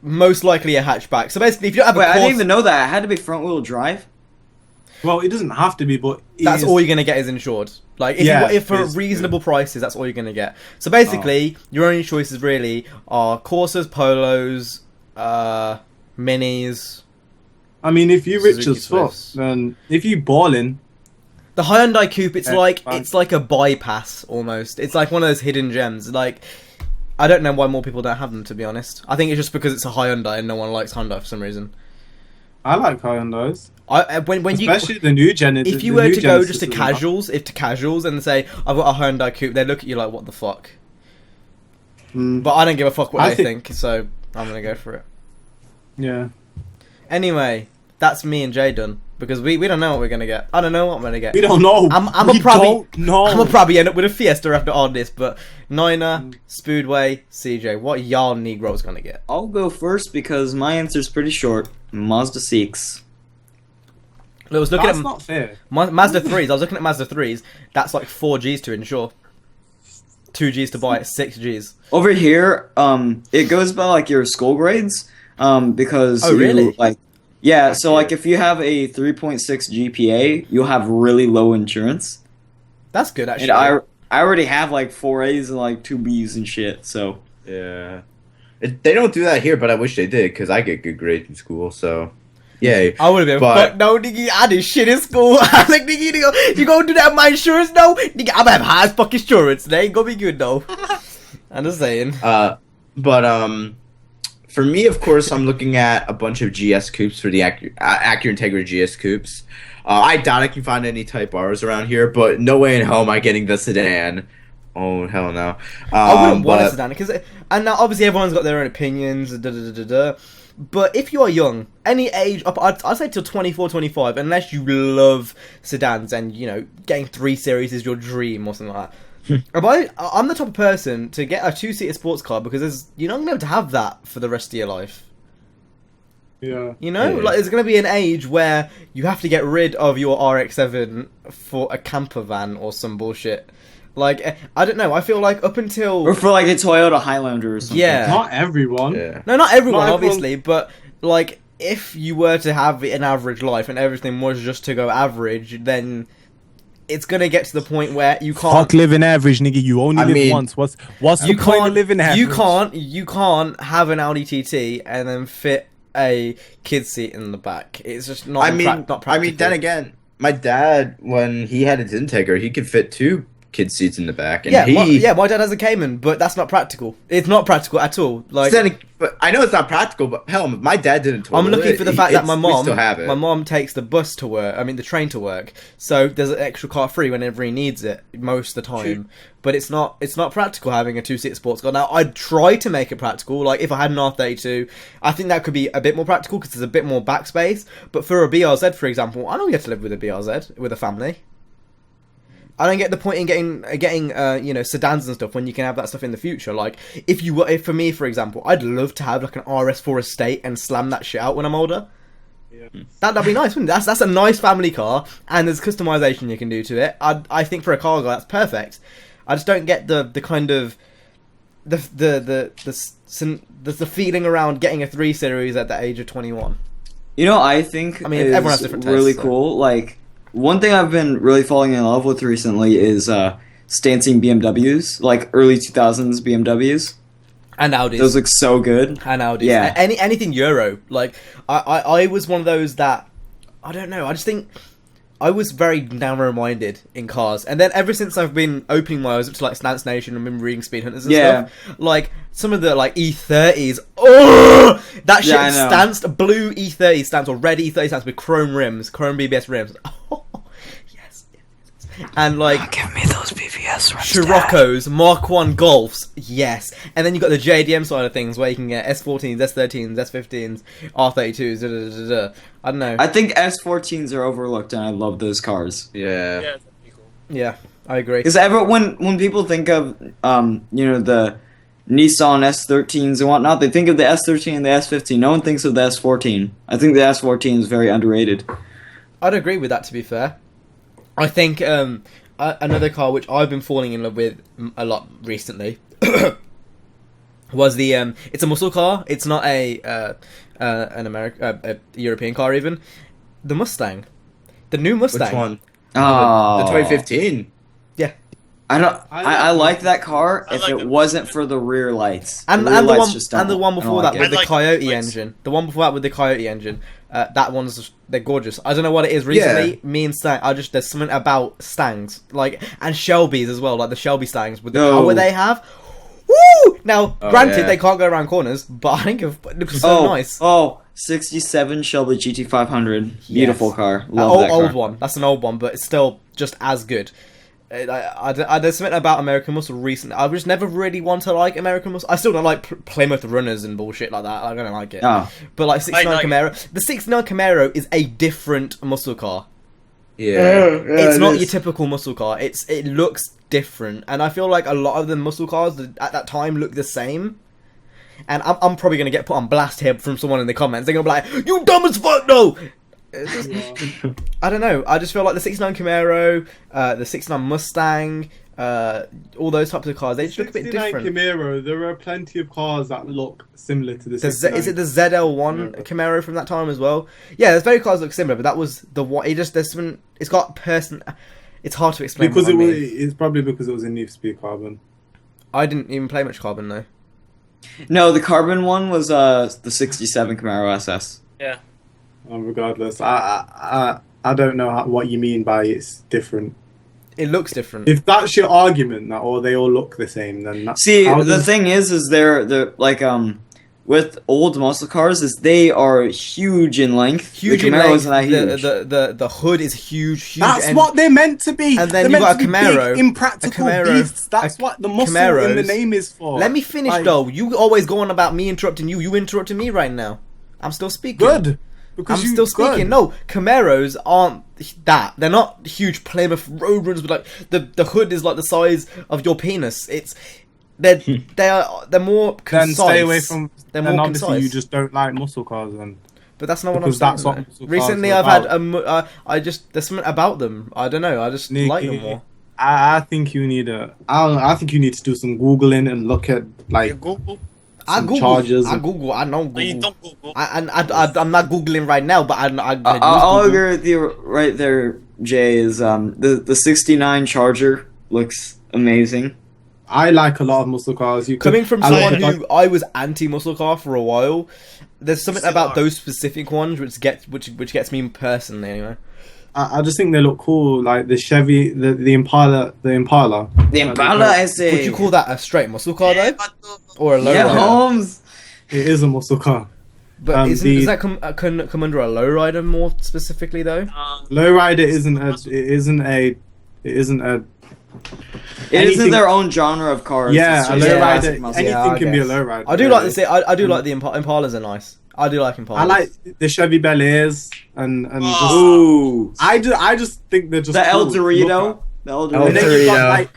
most likely a hatchback. So basically, if you don't have Wait, a I didn't course, even know that. It had to be front wheel drive. Well, it doesn't have to be, but it that's is- all you're gonna get is insured. Like if, Yeah, if for it's- reasonable prices, that's all you're gonna get. So basically, your only choices really are Corsas, Polos, Minis. I mean, if you're rich Suzuki as fuck, Swifts. then if you balling, The Hyundai Coupe, it's Yeah, like fine. it's like a bypass almost. It's like one of those hidden gems. Like I don't know why more people don't have them. To be honest, I think it's just because it's a Hyundai and no one likes Hyundai for some reason. I like Hyundais, When you especially the new gen. if you were to go just to casuals, and say I've got a Hyundai Coupe, they look at you like what the fuck. But I don't give a fuck what I they think- think, so I'm gonna go for it. yeah. Anyway, that's me and Jay done because we don't know what we're gonna get. I don't know what I'm gonna get. We don't know. I'm We a probably don't know. I'm gonna probably end up with a Fiesta after all this, but Niner, Speedway, CJ, what y'all Negroes gonna get? I'll go first because my answer's pretty short. Mazda 6. I was looking That's at not fair. Mazda 3s. I was looking at Mazda 3s. That's like 4 Gs to insure, 2 Gs to buy it, 6 Gs. Over here, it goes by like your school grades. Because Oh, you, really? like, yeah. So like, if you have a 3.6 GPA, you'll have really low insurance. That's good actually. And I already have like 4 A's and like 2 B's and shit. So Yeah. They don't do that here, but I wish they did because I get good grades in school. So, yay. I would have been, But- fuck no, nigga, I did shit in school. I was like, nigga, you gonna do that with my insurance? No, nigga, I'm gonna have high as fuck insurance. They ain't gonna be good though. I'm just saying. But for me, of course, I'm looking at a bunch of GS coupes for the Acura Integra GS coupes. I doubt I can find any Type R's around here, but no way in hell am I getting the sedan. Oh hell no! I wouldn't want a but- sedan because, and now obviously everyone's got their own opinions. But if you are young, any age up, I'd say till 24, 25, unless you love sedans and you know getting 3 Series is your dream or something like that. I'm the type of person to get a 2-seater sports car because you're not gonna be able to have that for the rest of your life. Yeah. You know, Yeah. like there's going to be an age where you have to get rid of your RX-7 for a camper van or some bullshit. Like, I don't know. I feel like up until or for like a Toyota Highlander or something. yeah, Not everyone. Yeah. no, not everyone, Not everyone- obviously, but like if you were to have an average life and everything was just to go average, then it's gonna get to the point where you can't. Fuck living average, nigga. You only I live mean, once. What's the You point of can't. living average? You can't have an Audi TT and then fit a kid seat in the back. It's just not. Not practical. I mean, then again, my dad, when he had his Integra, he could fit 2 kid seats in the back, and my dad has a Cayman, but that's not practical. It's not practical at all. Like, but I know it's not practical. But hell, my dad didn't. I'm looking for the fact that my we still have it. mom takes the bus to work. I mean, the train to work. So there's an extra car free whenever he needs it most of the time. But it's not practical having a 2-seat sports car. Now I'd try to make it practical. Like if I had an R32, I think that could be a bit more practical because there's a bit more backspace. But for a BRZ, for example, I don't get to live with a BRZ with a family. I don't get the point in getting sedans and stuff when you can have that stuff in the future. Like if for me, for example, I'd love to have like an RS4 Estate and slam that shit out when I'm older. Yeah. That'd be nice, wouldn't it? That's a nice family car, and there's customization you can do to it. I think for a car guy that's perfect. I just don't get the kind of the feeling around getting a 3 Series at the age of 21. You know, I think everyone has different tastes, really so. cool. Like, one thing I've been really falling in love with recently is stancing BMWs, like early 2000s BMWs. And Audis. Those look so good. And Audis. Yeah. Anything Euro. Like, I was one of those that, I don't know, I just think I was very narrow-minded in cars. And then ever since I've been opening my eyes up to, like, Stance Nation and been reading Speed Hunters and stuff, like, some of the, like, E30s, that shit stanced, blue E30 stance or red E30 stance with chrome rims, chrome BBS rims. Yes. And, like, give me those BBS rims, Scirocco's, Mark 1 Golfs, yes. And then you've got the JDM side of things where you can get S14s, S13s, S15s, R32s, I don't know. I think S14s are overlooked, and I love those cars. Yeah. That'd be cool. Yeah, I agree. Because when people think of the Nissan S13s and whatnot, they think of the S13 and the S15. No one thinks of the S14. I think the S14 is very underrated. I'd agree with that, to be fair. I think another car which I've been falling in love with a lot recently was the it's a muscle car. It's not a European car even. The Mustang, the new Mustang. Which one? Oh, The 2015. Yeah. I like that car I if like it the wasn't for the rear lights. And the rear the lights one just don't- and the one I don't before like that it. with the I like Coyote lights. engine. The one before that with the Coyote engine. That one's they're gorgeous. I don't know what it is. Recently, me and Stang, there's something about Stangs and Shelbys as well, like the Shelby Stangs with the power they have. Woo! Now, granted, they can't go around corners, but I think it looks so nice. 67 Shelby GT500. Beautiful car. Love that car. Old one. That's an old one, but it's still just as good. There's something about American Muscle recently. I just never really want to like American Muscle. I still don't like Plymouth Runners and bullshit like that. I don't like it. Oh. But like 69 like Camaro, the 69 Camaro is a different muscle car. Yeah. It's not your typical muscle car. It looks different, and I feel like a lot of the muscle cars at that time look the same. And I'm probably gonna get put on blast here from someone in the comments. They're gonna be like, "You dumb as fuck, no." I don't know. I just feel like the 69 Camaro, the 69 Mustang, all those types of cars, they just look a bit 69 different. Camaro, there are plenty of cars that look similar to the Is 69. it the ZL1 Camaro from that time as well? Yeah, there's very cars that look similar, but that was the one. There's something. It's got person. It's hard to explain. Because what I mean. it's probably because it was a Need for Speed Carbon. I didn't even play much Carbon though. No, the carbon one was the 67 Camaro SS. Yeah. Regardless, I don't know what you mean by it's different. It looks different. If that's your argument, that or they all look the same, then that's... See, the thing is they're like with old muscle cars is they are huge in length. Huge the in Camaro length. isn't that huge. The hood is huge. That's and what they're meant to be. and then they're you meant got a to be Camaro, big, impractical a Camaro, beasts. That's what the muscle in the name is for. Let me finish though. You always go on about me interrupting you. You interrupting me right now. I'm still speaking. Good. I'm still speaking. No, Camaros aren't that. They're not huge Plymouth Roadrunners with like the hood is like the size of your penis. They're more concise. Then stay away from. They're Then more obviously concise. you just don't like muscle cars then. But that's not what I'm Because saying. that's what though. muscle cars Recently, are I've had about. there's something about them. I don't know. I just like them more. I think you need I think you need to do some googling and look at like Google. I some Google. charges. I Google. I know Google. No, you don't Google. I'm not googling right now, but I'm I'll agree with you right there, Jay, is the 69 Charger looks amazing. I like a lot of muscle cars. Coming from I someone like- who I was anti-muscle car for a while, there's something about those specific ones which gets me personally anyway. I just think they look cool, like the Chevy, the Impala, The Impala is a... Would you call that a straight muscle car though, But, or a low Yeah, rider? Holmes. It is a muscle car. But does that come under a low rider more specifically though? Lowrider isn't a It isn't Anything- their own genre of cars. yeah, It's a just classic lowrider. muscle. Anything I can be a guess. lowrider. I do like this. I do like the Impalas are nice. I do like Impalas. I like the Chevy Bel Airs and just, Ooh. I just think they're just The El cool to Dorito. look The El at. And then Dorito. you got like,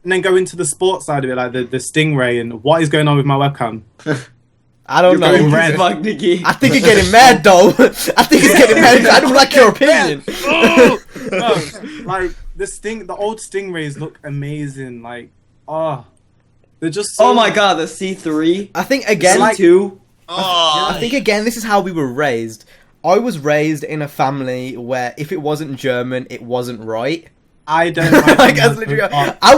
and then go into the sports side of it, like the Stingray and what is going on with my webcam. I don't know. going red. Fuck, Nikki. I think you're getting mad though. I think it's getting mad. I don't like your opinion. No, like the old Stingrays look amazing. Like, they're just. So, Oh my god, the C3. I think again. C2. Oh, I think again, this is how we were raised. I was raised in a family where if it wasn't German, it wasn't right. I don't Like, that's literally, I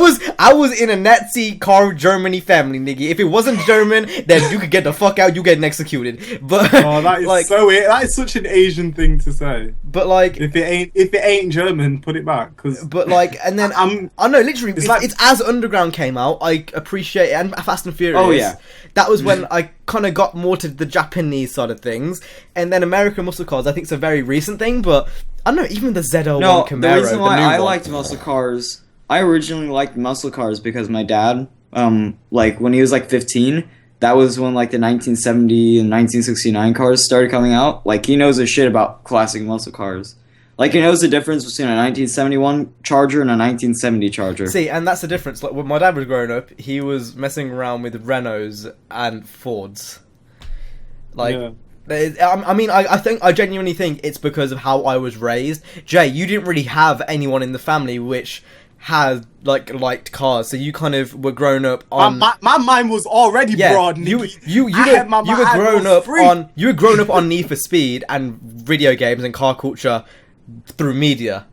was in a Nazi car Germany family, nigga. If it wasn't German, then you could get the fuck out. You getting executed. But Oh, that is like, so weird. That is such an Asian thing to say. but like, If it ain't German, put it back. Cause but like, and then I know literally, it's as Underground came out, I appreciate it, and Fast and Furious. Oh, yeah. That was when I kind of got more to the Japanese side of things, and then American muscle cars. I think it's a very recent thing, but I don't know. Even the ZL1 No, Camaro, the reason why the new I one. liked muscle cars, I originally liked muscle cars because my dad, like when he was like 15, that was when like the 1970 and 1969 cars started coming out. Like he knows a shit about classic muscle cars. Like he knows the difference between a 1971 Charger and a 1970 Charger. See, and that's the difference. Like when my dad was growing up, he was messing around with Renaults and Fords. Like, Yeah. I mean, I genuinely think it's because of how I was raised. Jay, you didn't really have anyone in the family which had liked cars, so you kind of were grown up on. my mind was already broad. Nicky. You I had my were mind grown was up free. on Need for Speed and video games and car culture through media.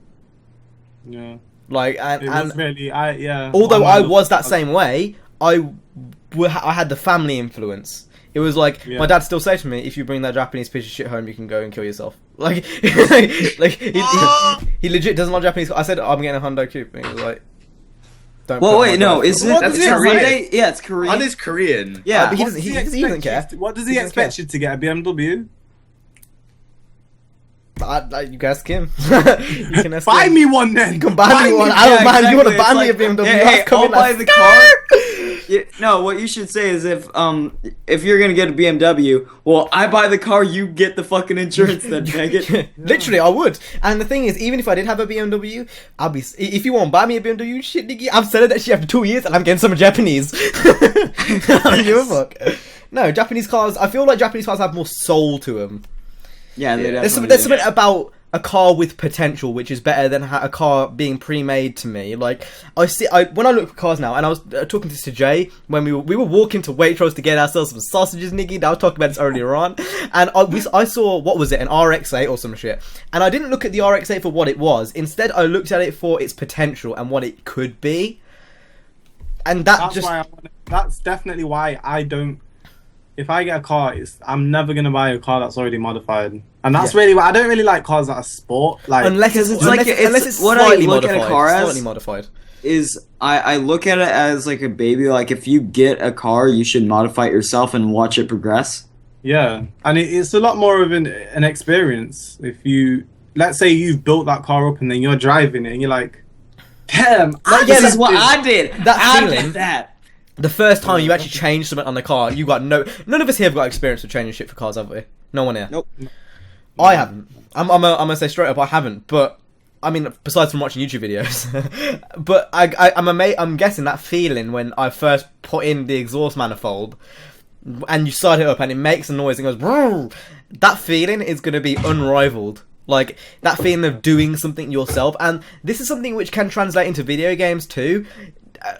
Yeah. Like It and was really. Yeah. although My I mind was that same way, I had the family influence. It was like Yeah. my dad still say to me, "If you bring that Japanese piece of shit home, you can go and kill yourself." Like, he legit doesn't like Japanese. I said, "I'm getting a Honda Coupe," and he was like, "Don't." Well, put wait, my no, dad- is it? What That's is it? Korean? Yeah, it's Korean. On his Korean. Yeah, but he What doesn't. does He doesn't care. What does he He doesn't expect care. you to get a BMW? You can ask him. You can ask Buy him. me one then. You can buy me one. I don't mind. You want to buy me a BMW? Hey, Come I'll in, buy like, the car. Yeah, no, what you should say is if you're gonna get a BMW, well, I buy the car, you get the fucking insurance then, Megan. Literally, I would. And the thing is, even if I did have a BMW, I'll be. If you want to buy me a BMW, shit, nigga, I'm selling that shit after 2 years, and I'm getting some Japanese. I don't give a fuck. No, Japanese cars. I feel like Japanese cars have more soul to them. Yeah, they There's definitely something do. about a car with potential, which is better than a car being pre-made to me. Like when I look for cars now, and I was talking to Jay when we were walking to Waitrose to get ourselves some sausages, nigga. I was talking about this earlier on, and I saw, what was it, an RX-8 or some shit, and I didn't look at the RX-8 for what it was. Instead, I looked at it for its potential and what it could be, and That's definitely why I don't. If I get a car, I'm never gonna buy a car that's already modified, and that's really why I don't really like cars that are sport. Like unless it's what I slightly look at a modified, car as slightly modified. is I look at it as like a baby. Like if you get a car, you should modify it yourself and watch it progress. Yeah, and it's a lot more of an experience. If let's say you've built that car up and then you're driving it and you're like, damn, This is what I did. That I feeling. did that. The first time you actually change something on the car, you got none of us here have got experience with changing shit for cars, have we? No one here. Nope. I haven't. I'm gonna say straight up, I haven't. But I mean, besides from watching YouTube videos, but I'm guessing that feeling when I first put in the exhaust manifold, and you start it up and it makes a noise and goes, "Brrr," that feeling is gonna be unrivaled. Like, that feeling of doing something yourself, and this is something which can translate into video games too.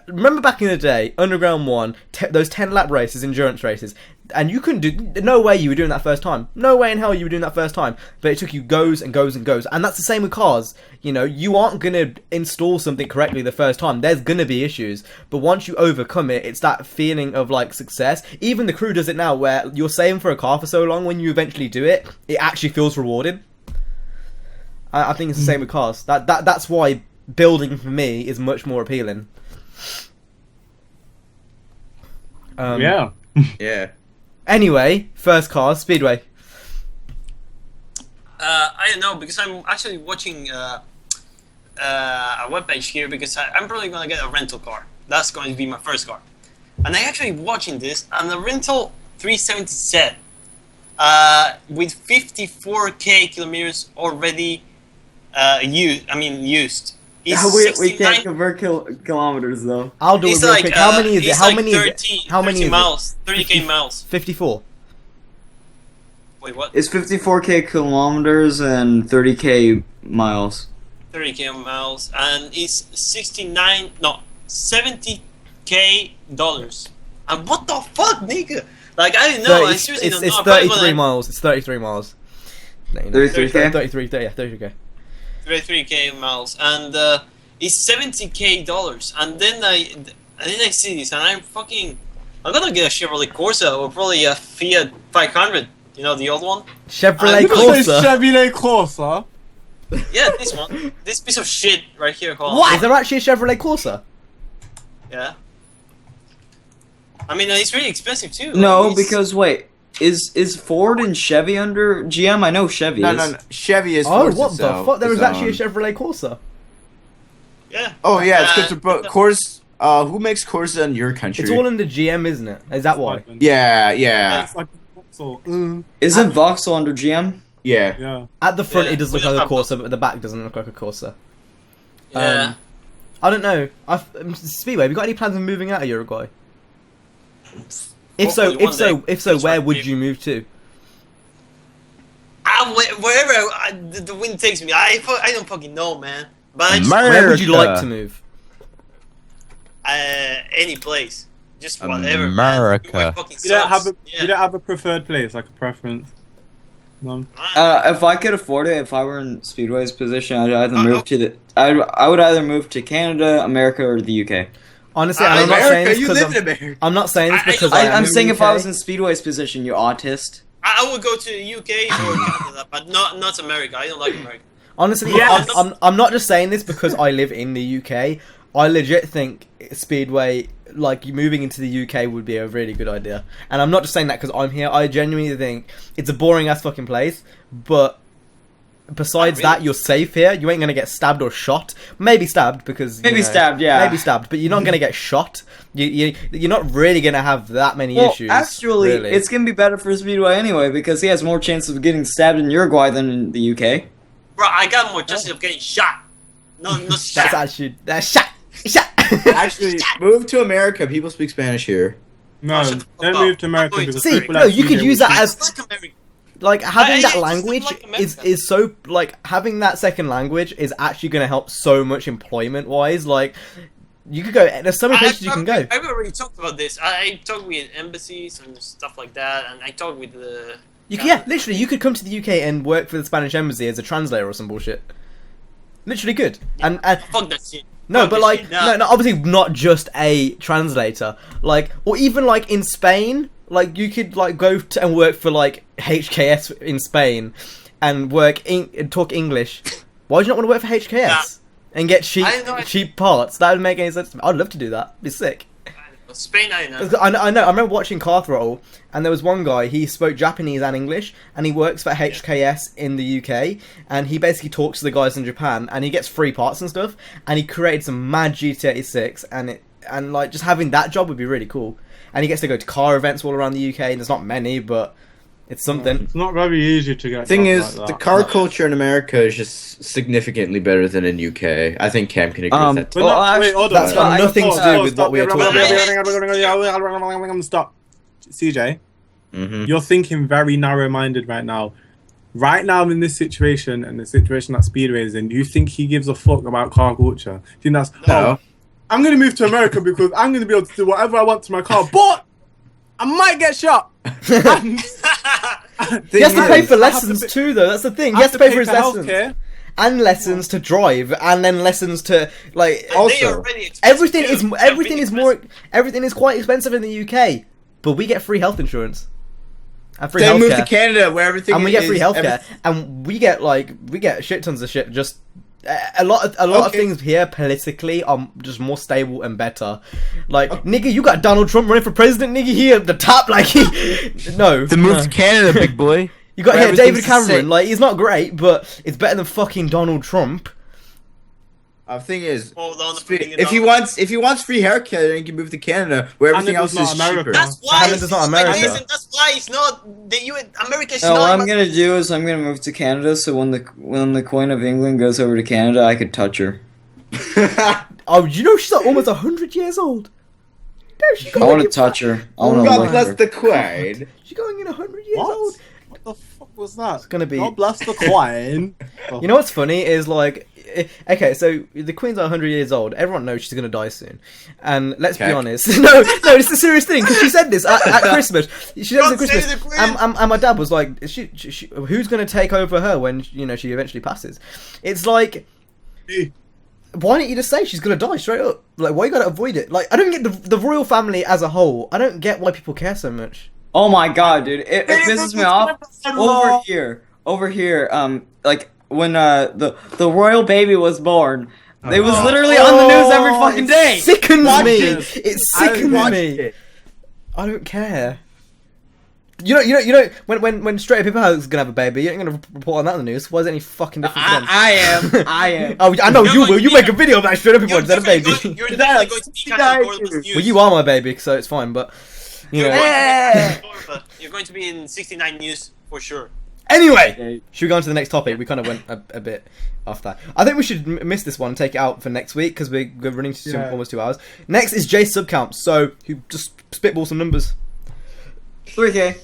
Remember back in the day, Underground 1, those 10 lap races, endurance races, And you couldn't do. No way you were doing that first time. No way in hell you were doing that first time. But it took you goes and goes and goes. And that's the same with cars. You know, you aren't gonna install something correctly the first time. There's gonna be issues. But once you overcome it, it's that feeling of like success. Even the crew does it now, where you're saving for a car for so long. When you eventually do it, it actually feels rewarding. I think it's the same with cars. That's why building for me is much more appealing. Yeah. Yeah. Anyway, first car, Speedway. I don't know, because I'm actually watching a webpage here, because I'm probably going to get a rental car. That's going to be my first car. And I actually watching this, and the rental 377 with 54k kilometers already used. We can't convert kilometers though. I'll do it real quick. How many is it? How many is it? How many is miles? it? 30k miles. 54. Wait, what? It's 54k kilometers and 30k miles. 30k miles, and it's 70k dollars. And what the fuck, nigga? Like, I didn't know. I seriously don't know. It's 33 miles. It's 33 miles. 33k? 33k. 33k miles, and it's 70k dollars. And then I see this, and I'm gonna get a Chevrolet Corsa or probably a Fiat 500. You know, the old one. Chevrolet Corsa. Corsa. Chevrolet Corsa. Yeah, this one. This piece of shit right here. What? Is there actually a Chevrolet Corsa? Yeah. I mean, it's really expensive too. No, because wait, is Ford and Chevy under GM? I know Chevy is. No. Chevy is. Oh, Ford's what the itself. fuck? There was It's, actually a Chevrolet Corsa. Yeah. Oh yeah, it's good to both. Corsa. Who makes Corsa in your country? It's all under GM, isn't it? Is that why? Yeah, yeah, It's like so. Isn't Vauxhall under GM? yeah. Yeah. At the front, Yeah, it does look we don't like a have Corsa, but at the back doesn't look like a Corsa. Yeah. I don't know. Speedway, have you got any plans of moving out of Uruguay? If so, Hopefully one day. where would you move to? Wherever the wind takes me, I don't fucking know, man. But I just, Where would you like to move? any place, just whatever. America. Man. Fucking You don't sucks. have a Yeah. you don't have a preferred place, like a preference. No. If I could afford it, if I were in Speedway's position, I'd either move to the. I would either move to Canada, America, or the UK. Honestly, I'm not saying this you because live in America. I'm not saying this because I'm in saying the if I UK. was in Speedway's position, you autist. I would go to the UK or Canada, but not America. I don't like America. Honestly, Yeah. I'm not just saying this because I live in the UK. I legit think Speedway, like you moving into the UK, would be a really good idea. And I'm not just saying that because I'm here. I genuinely think it's a boring ass fucking place. But besides that, you're safe here. You ain't gonna get stabbed or shot. Maybe stabbed because Maybe stabbed, yeah. Maybe stabbed, but you're not gonna get shot. You're not really gonna have that many Well, issues. actually, really. it's gonna be better for Speedway anyway because he has more chance of getting stabbed in Uruguay than in the UK. Bro, I got more chances of getting shot. No that's shot. actually shot. Actually, move to America. People speak Spanish here. No, shut the fuck don't up. move to America I'm going because See, people no, like you could CJ use would- that I as like America. like having I that just language like America. is so like having that second language is actually going to help so much employment wise. Like you could go. There's so many places you can go. I've already talked about this. I talked with embassies and stuff like that, and I talked with the. Yeah, literally, you could come to the UK and work for the Spanish embassy as a translator or some bullshit. Literally good. And Fuck that shit. no, Fuck but this like shit. no, obviously not just a translator. Like or even like in Spain, like you could like go to and work for like HKS in Spain and and talk English. Why would you not want to work for HKS and get cheap parts? That would make any sense to me. I'd love to do that. It'd be sick. Spain, I know. I know. I remember watching Car Throttle, and there was one guy. He spoke Japanese and English, and he works for HKS in the UK. And he basically talks to the guys in Japan, and he gets free parts and stuff. And he created some mad GT86, and like just having that job would be really cool. And he gets to go to car events all around the UK, and there's not many, but it's something. It's not very easy to get. Thing stuff is, like the that. car culture in America is just significantly better than in UK. I think Cam can agree with that. But Too. Well, wait, hold that's on. got nothing to do with what we are talking about. Stop. CJ, you're thinking very narrow-minded right now. Right now, in this situation and the situation that Speedway is in, do you think he gives a fuck about car culture? Do you think that's No. I'm going to move to America because I'm going to be able to do whatever I want to my car, but I might get shot. He has to pay for lessons too, though. That's the thing. He has to pay for his lessons healthcare. and lessons to drive, and then lessons to like. And they are already expensive Everything too. is everything is quite expensive in the UK, but we get free health insurance and free Then move to healthcare, Canada where everything and we get is- free healthcare, and we get shit tons of shit. Just a lot of things here politically are just more stable and better. Like nigga, you got Donald Trump running for president, nigga. Here at the top, like no. To move to Canada, big boy. You got where here David everything's the Cameron. same. Like he's not great, but it's better than fucking Donald Trump. The thing is, Hold on, if he wants free haircare, then he can move to Canada, where everything else Canada's is not America. cheaper. That's why Canada's not America. That's why it's not the U.S. America's No, not. what I'm gonna do is I'm gonna move to Canada. So when the Queen of England goes over to Canada, I could touch her. Oh, you know she's like almost 100 years old. No, she's I going want to in. touch her. I want to God lick bless her. the Queen. She's going in 100 years What? old. What the fuck was that? It's gonna be- God bless the Queen. You know what's funny is like, okay, so the Queen's 100 years old. Everyone knows she's gonna die soon, and let's be Okay. honest. No, it's a serious thing because she said this at Christmas. She said this Don't at say Christmas, the Queen. and my dad was like, she, "Who's gonna take over her when she eventually passes?" It's like. Why don't you just say she's gonna die straight up? Like, why you gotta avoid it? Like, I don't get the royal family as a whole. I don't get why people care so much. Oh my god, dude! It pisses me off. Over here. Like when the royal baby was born, it was literally on the news every fucking day. It sickens me. it. It sickens me. I don't care. You know, when StraightUpHippo is gonna have a baby, you ain't gonna report on that in the news. Why is it any fucking different to them? I am. Oh, I know You're you going will. to You be make a- a video about StraightUpHippo You're instead of definitely baby. going, you're definitely going to be kind of Gordon's news. Well, you are my baby, so it's fine. But you know. You're going to be in 69 News for sure. Anyway, should we go on to the next topic? We kind of went a bit off that. I think we should miss this one and take it out for next week because we're running to almost 2 hours. Next is J Subcount. So, who just spitball some numbers? 3K.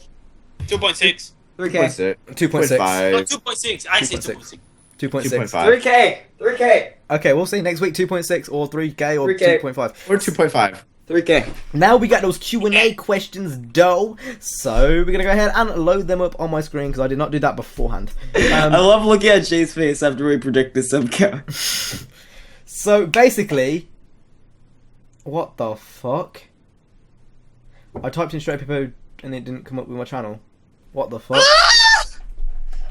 2.6. 3K. 2.6. No, 2.6. I say 2.6. 2.6. 3K. 3K. Okay, we'll see next week 2.6 or 3K or 3K. 2.5. Or 2.5. 3K. Now we got those Q&A questions, though. So we're going to go ahead and load them up on my screen because I did not do that beforehand. I love looking at Jay's face after we predict the sub count. So basically, what the fuck? I typed in StraightUpHippo and it didn't come up with my channel. What the fuck?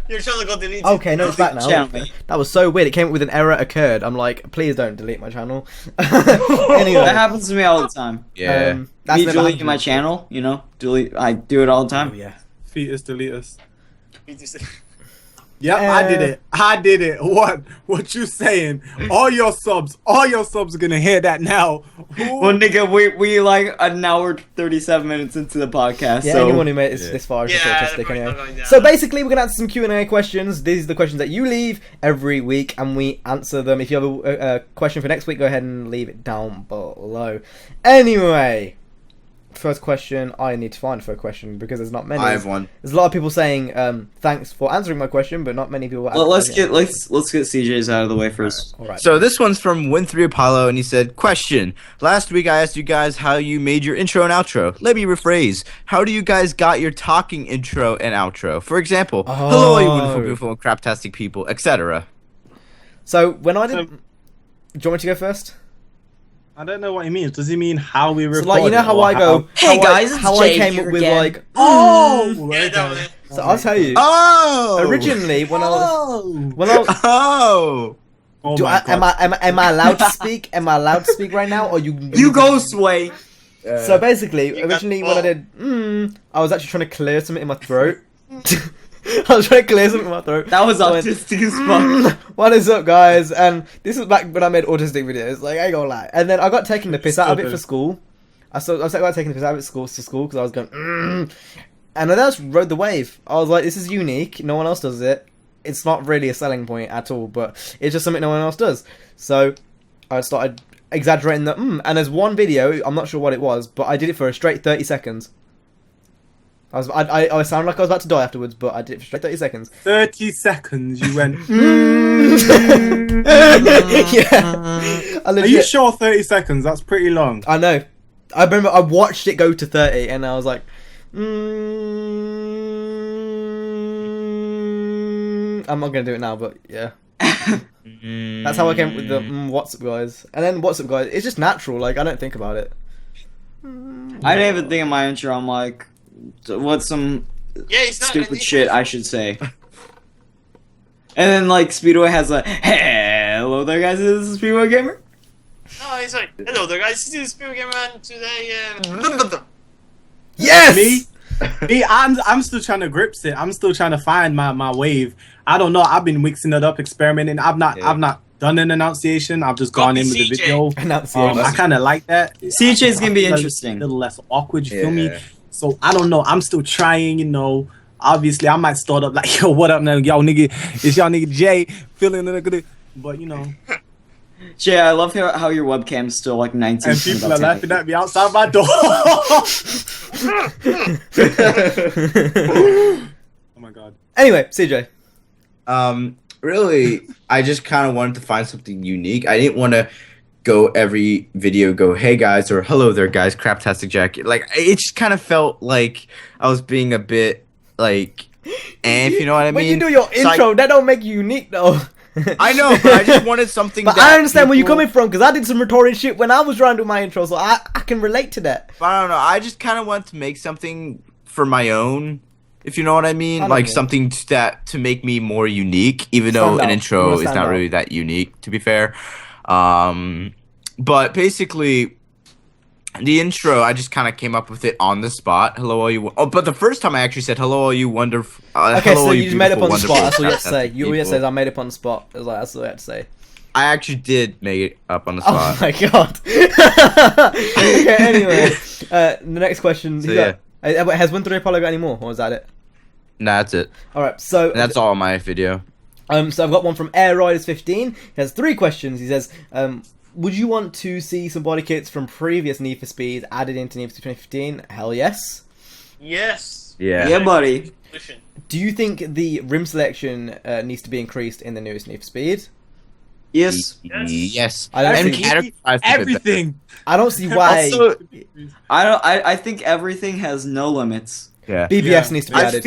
Your channel got deleted. Okay, no, it's back now. Channel. That was so weird. It came up with an error occurred. I'm like, please don't delete my channel. Anyway, That happens to me all the time. Yeah. that's Me never deleting happened my before. channel, I do it all the time. Oh yeah. Fetus, delete us. We just- Yep, I did it. I did it. What you saying? All your subs are gonna hear that now. Well, nigga, we like an hour 37 minutes into the podcast. Yeah, so anyone who made it this far is just Yeah, autistic they're anyway. not going down. So basically, we're gonna answer some Q&A questions. These are the questions that you leave every week, and we answer them. If you have a question for next week, go ahead and leave it down below. Anyway, first question. I need to find for a question because there's not many. I have one. There's a lot of people saying thanks for answering my question, but not many people. let's get CJ's out of the way first. All right. So this one's from Win3 Apollo, and he said, question. Last week I asked you guys how you made your intro and outro. Let me rephrase. How do you guys got your talking intro and outro? For example, hello, you wonderful, beautiful, and craptastic people, etc. So when I did, do you want me to go first? I don't know what he means. Does he mean how we record? So like, you know how I go? Hey, how guys, I, it's how I Jay came here up with again. like. Oh, Yeah, that was it. So I'll tell you. Oh! Originally, when I was Oh! Oh do my I, God. am I allowed to speak? Am I allowed to speak right now, or you? You go, Sway. So basically, You got originally when I balls. did, I was actually trying to clear something in my throat. I was trying to clear something in my throat. That was So I went, autistic as fuck. What is up, guys? And this was back when I made autistic videos. Like, I ain't gonna lie. And then I got taken the piss out of it for school. I got taking the piss out of it to school because I was going. And then I just rode the wave. I was like, this is unique. No one else does it. It's not really a selling point at all, but it's just something no one else does. So I started exaggerating the And there's one video, I'm not sure what it was, but I did it for a straight 30 seconds. I sounded like I was about to die afterwards, but I did it for straight 30 seconds. 30 seconds. You went. Yeah. I Are legit, you sure 30 seconds? That's pretty long. I know. I remember I watched it go to 30, and I was like, I'm not gonna do it now, but yeah. That's how I came up with the what's up guys, and then what's up guys. It's just natural. Like I don't think about it. I didn't even think of my intro. I'm like, what's some it's not stupid shit I should say? And then like Speedway has a hello there guys, this is Speedway Gamer. No, he's like, hello there guys, this is Spirit Gamer, and today, Yes. Me, I'm still trying to grip it. I'm still trying to find my wave. I don't know. I've been mixing it up, experimenting. I've not done an enunciation. I've just gone in with the video. Enunciation. I kind of like that. CJ's gonna be interesting. A little less awkward. You feel me? So I don't know. I'm still trying. You know. Obviously, I might start up like, yo, what up now, yo, nigga? It's y'all nigga Jay feeling good, but you know. Jay, I love how your webcam's still like 19. And people are laughing at me outside my door. Oh my god. Anyway, CJ. Really, I just kind of wanted to find something unique. I didn't want to go every video go, hey guys, or hello there guys, Craptastic Jack. Like, it just kind of felt like I was being a bit like, if you know what I mean. When you do your intro, that don't make you unique though. I know, but I just wanted something. But that I understand where you're people- coming from, because I did some retarded shit when I was trying to do my intro, so I can relate to that. But I don't know. I just kind of want to make something for my own, if you know what I mean. I know Like what you something that to make me more unique, even though Stand an out. intro You is stand not out. really that unique, to be fair. But basically, the intro, I just kind of came up with it on the spot. Hello, all you. Oh, but the first time I actually said hello, all you wonderful. Okay, hello, so all you just made it up on the beautiful, spot. That's all you had to wonderful, say. You always people. says I made it up on the spot. It was like, that's all you had to say. I actually did make it up on the Oh spot. my god. Okay, anyway. The next question. So, yeah. Has Win 3 Apollo got any more, or is that it? Nah, that's it. Alright, so. And that's all on my video. So I've got one from Air Riders 15. He has 3 questions. He says, would you want to see some body kits from previous Need for Speed added into Need for Speed 2015? Hell yes. yes. Yeah. Yeah, buddy. Do you think the rim selection needs to be increased in the newest Need for Speed? Yes. Yes. I don't And think- character size to be better. Everything. I don't see why Also, I think everything has no limits. Yeah. BBS Yeah. needs to be I added.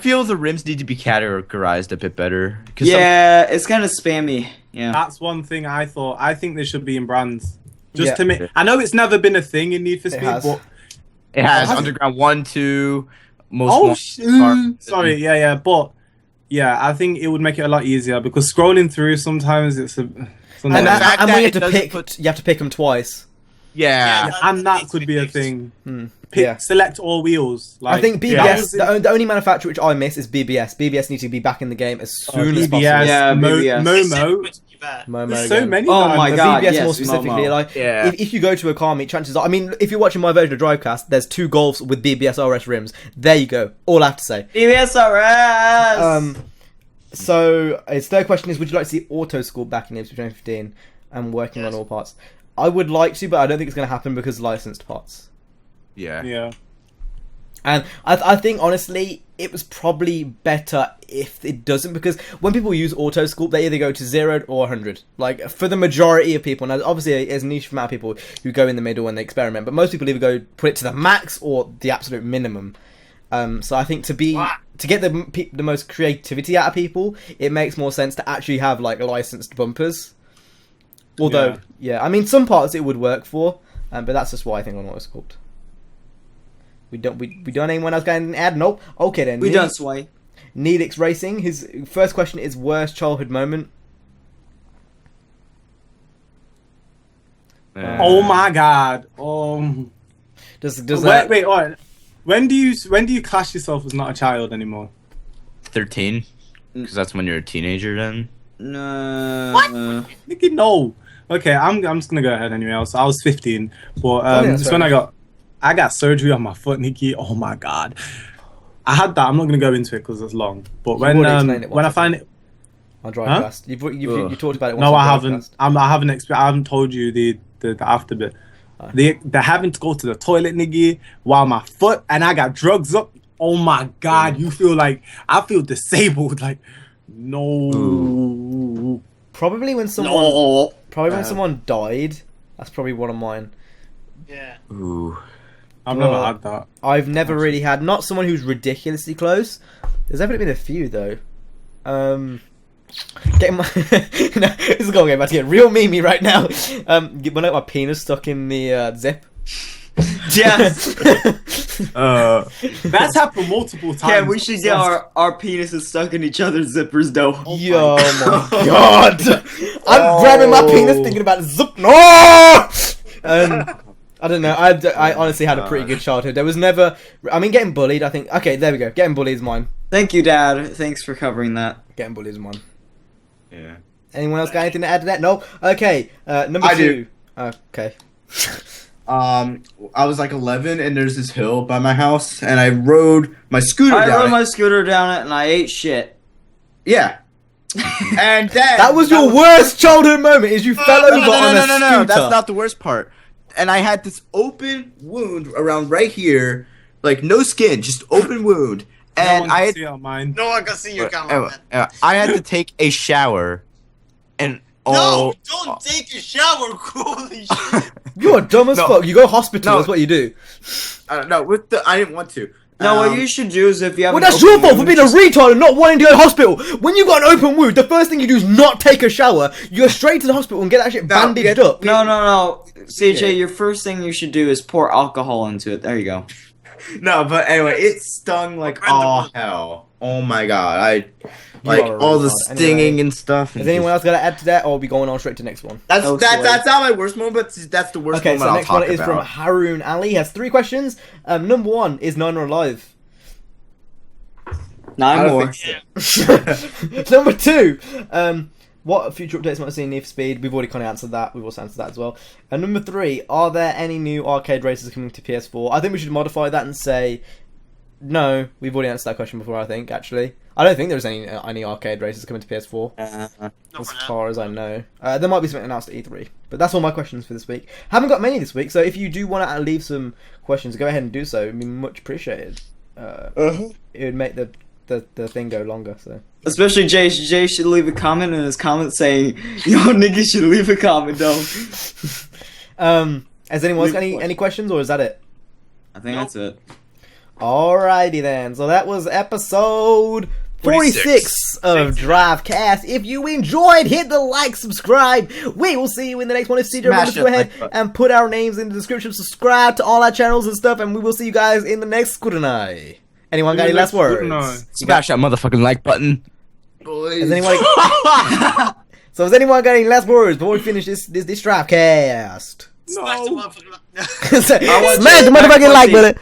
feel the rims need to be categorized a bit better. 'Cause Yeah, it's kind of spammy. Yeah. That's one thing I thought. I think they should be in brands. Just Yeah. to make. I know it's never been a thing in Need for It Speed, has. but it has Has it? Underground 1, 2, most oh, wanted car- sorry, yeah, but yeah, I think it would make it a lot easier because scrolling through sometimes it's a. And, the and, fact and that when you it have to doesn't pick, put- you have to pick them twice. Yeah. And that could be a thing. Pick, Yeah. Select all wheels. Like, I think that BBS, was- the only manufacturer which I miss is BBS. BBS needs to be back in the game as soon as possible. BBS, Yeah, BBS. Momo. Momo There's so again. many. Oh that my are- God, BBS yes, more specifically, Momo. like Yeah. if you go to a car meet, chances are, I mean, if you're watching my version of Drivecast, there's 2 Golfs with BBS RS rims. There you go. All I have to say. BBSRS! So his third question is: would you like to see Auto School back in 2015 and working on all parts? I would like to, but I don't think it's going to happen because licensed parts. Yeah. Yeah. And I think, honestly, it was probably better if it doesn't, because when people use Auto Sculpt, they either go to 0 or 100. Like, for the majority of people, now obviously there's a niche amount of people who go in the middle and they experiment, but most people either go put it to the max or the absolute minimum. So I think to get the most creativity out of people, it makes more sense to actually have, like, licensed bumpers. Although, yeah, I mean, some parts it would work for, but that's just what I think on Auto Sculpt. We done anyone else going to add? Nope. Okay then. We done Sway. Neelix Racing. His first question is worst childhood moment. Oh my God. Does Wait, that? wait, all right. When do you class yourself as not a child anymore? 13. Because that's when you're a teenager then. No. Nigga, no. Okay, I'm just gonna go ahead anyway. I was 15, but that's it's fair when I got surgery on my foot, Nikki. Oh my God, I had that. I'm not gonna go into it because it's long. But when already explained it when I once, find it, On Drivecast. You talked about it. Once no, on I haven't. Drivecast. I haven't told you the after bit. They're having to go to the toilet, nigga, while my foot and I got drugs up. Oh my God, you feel like I feel disabled. Like Probably when someone. Probably when someone died. That's probably one of mine. Yeah. Ooh. I've never had that. I've never really had not someone who's ridiculously close. There's definitely been a few though. Getting my no, this is going about to get real memey right now. When I got my penis stuck in the zip. Yes. That's happened multiple times. Yeah, we should get our penises stuck in each other's zippers though. Yo, my god! I'm grabbing my penis, thinking about zip. No. I don't know. I honestly had a pretty good childhood. There was never. I mean, getting bullied. I think. Okay, there we go. Getting bullied is mine. Thank you, Dad. Thanks for covering that. Getting bullied is mine. Yeah. Anyone else got anything to add to that? No. Okay. Number I 2. do. Okay. I was like 11, and there's this hill by my house, and I rode my scooter I down rode it. my scooter down it and I ate shit. Yeah. And then That was your worst childhood moment. Is you fell over on a scooter. No, that's not the worst part. And I had this open wound around right here, like no skin, just open wound. And I had, see on mine. No one can see your camera. Man. I had to take a shower, and No, don't take a shower. Holy shit. You're dumb as No. fuck. You go hospital. No. That's what you do. no, I didn't want to. No, what you should do is if you have Well, an that's your open fault for wound, being a just- retard and not wanting to go to hospital. When you got an open wound, the first thing you do is not take a shower. You go straight to the hospital and get that shit bandaged up. No. CJ, your first thing you should do is pour alcohol into it. There you go. No, but anyway, it stung like all hell. Oh my god, are a all the retard. stinging Anyway, and stuff. Has anyone else got to add to that, or are we going on straight to the next one? That's Oh, that's not my worst moment, but that's the worst Okay, moment so I'll next talk one is from about. Haroon Ali. He has 3 questions. Number 1 is Nine or Alive. 9 more. Number 2, what future updates might I see in Need for Speed? We've already kind of answered that. We've also answered that as well. And number 3, are there any new arcade races coming to PS4? I think we should modify that and say no. We've already answered that question before. I think actually, I don't think there's any arcade races coming to PS4 as far as I know. There might be something announced at E3, but that's all my questions for this week. Haven't got many this week, so if you do want to leave some questions, go ahead and do so. It'd be much appreciated. It would make the thing go longer. So Especially Jay. Jay should leave a comment in his comment saying, "Yo, nigga should leave a comment though." has anyone else got any questions, or is that it? I think that's it. Alrighty then. So that was episode 46 of Drivecast. If you enjoyed, hit the like, subscribe. We will see you in the next one. If CJ Smash wants to that go ahead like button. and put our names in the description, subscribe to all our channels and stuff, and we will see you guys in the next Scootenai. Anyone got any last words? Smash that motherfucking like button. Has anyone? So has anyone got any last words before we finish this Drivecast? Smash the motherfucker. Smash the motherfucking like button.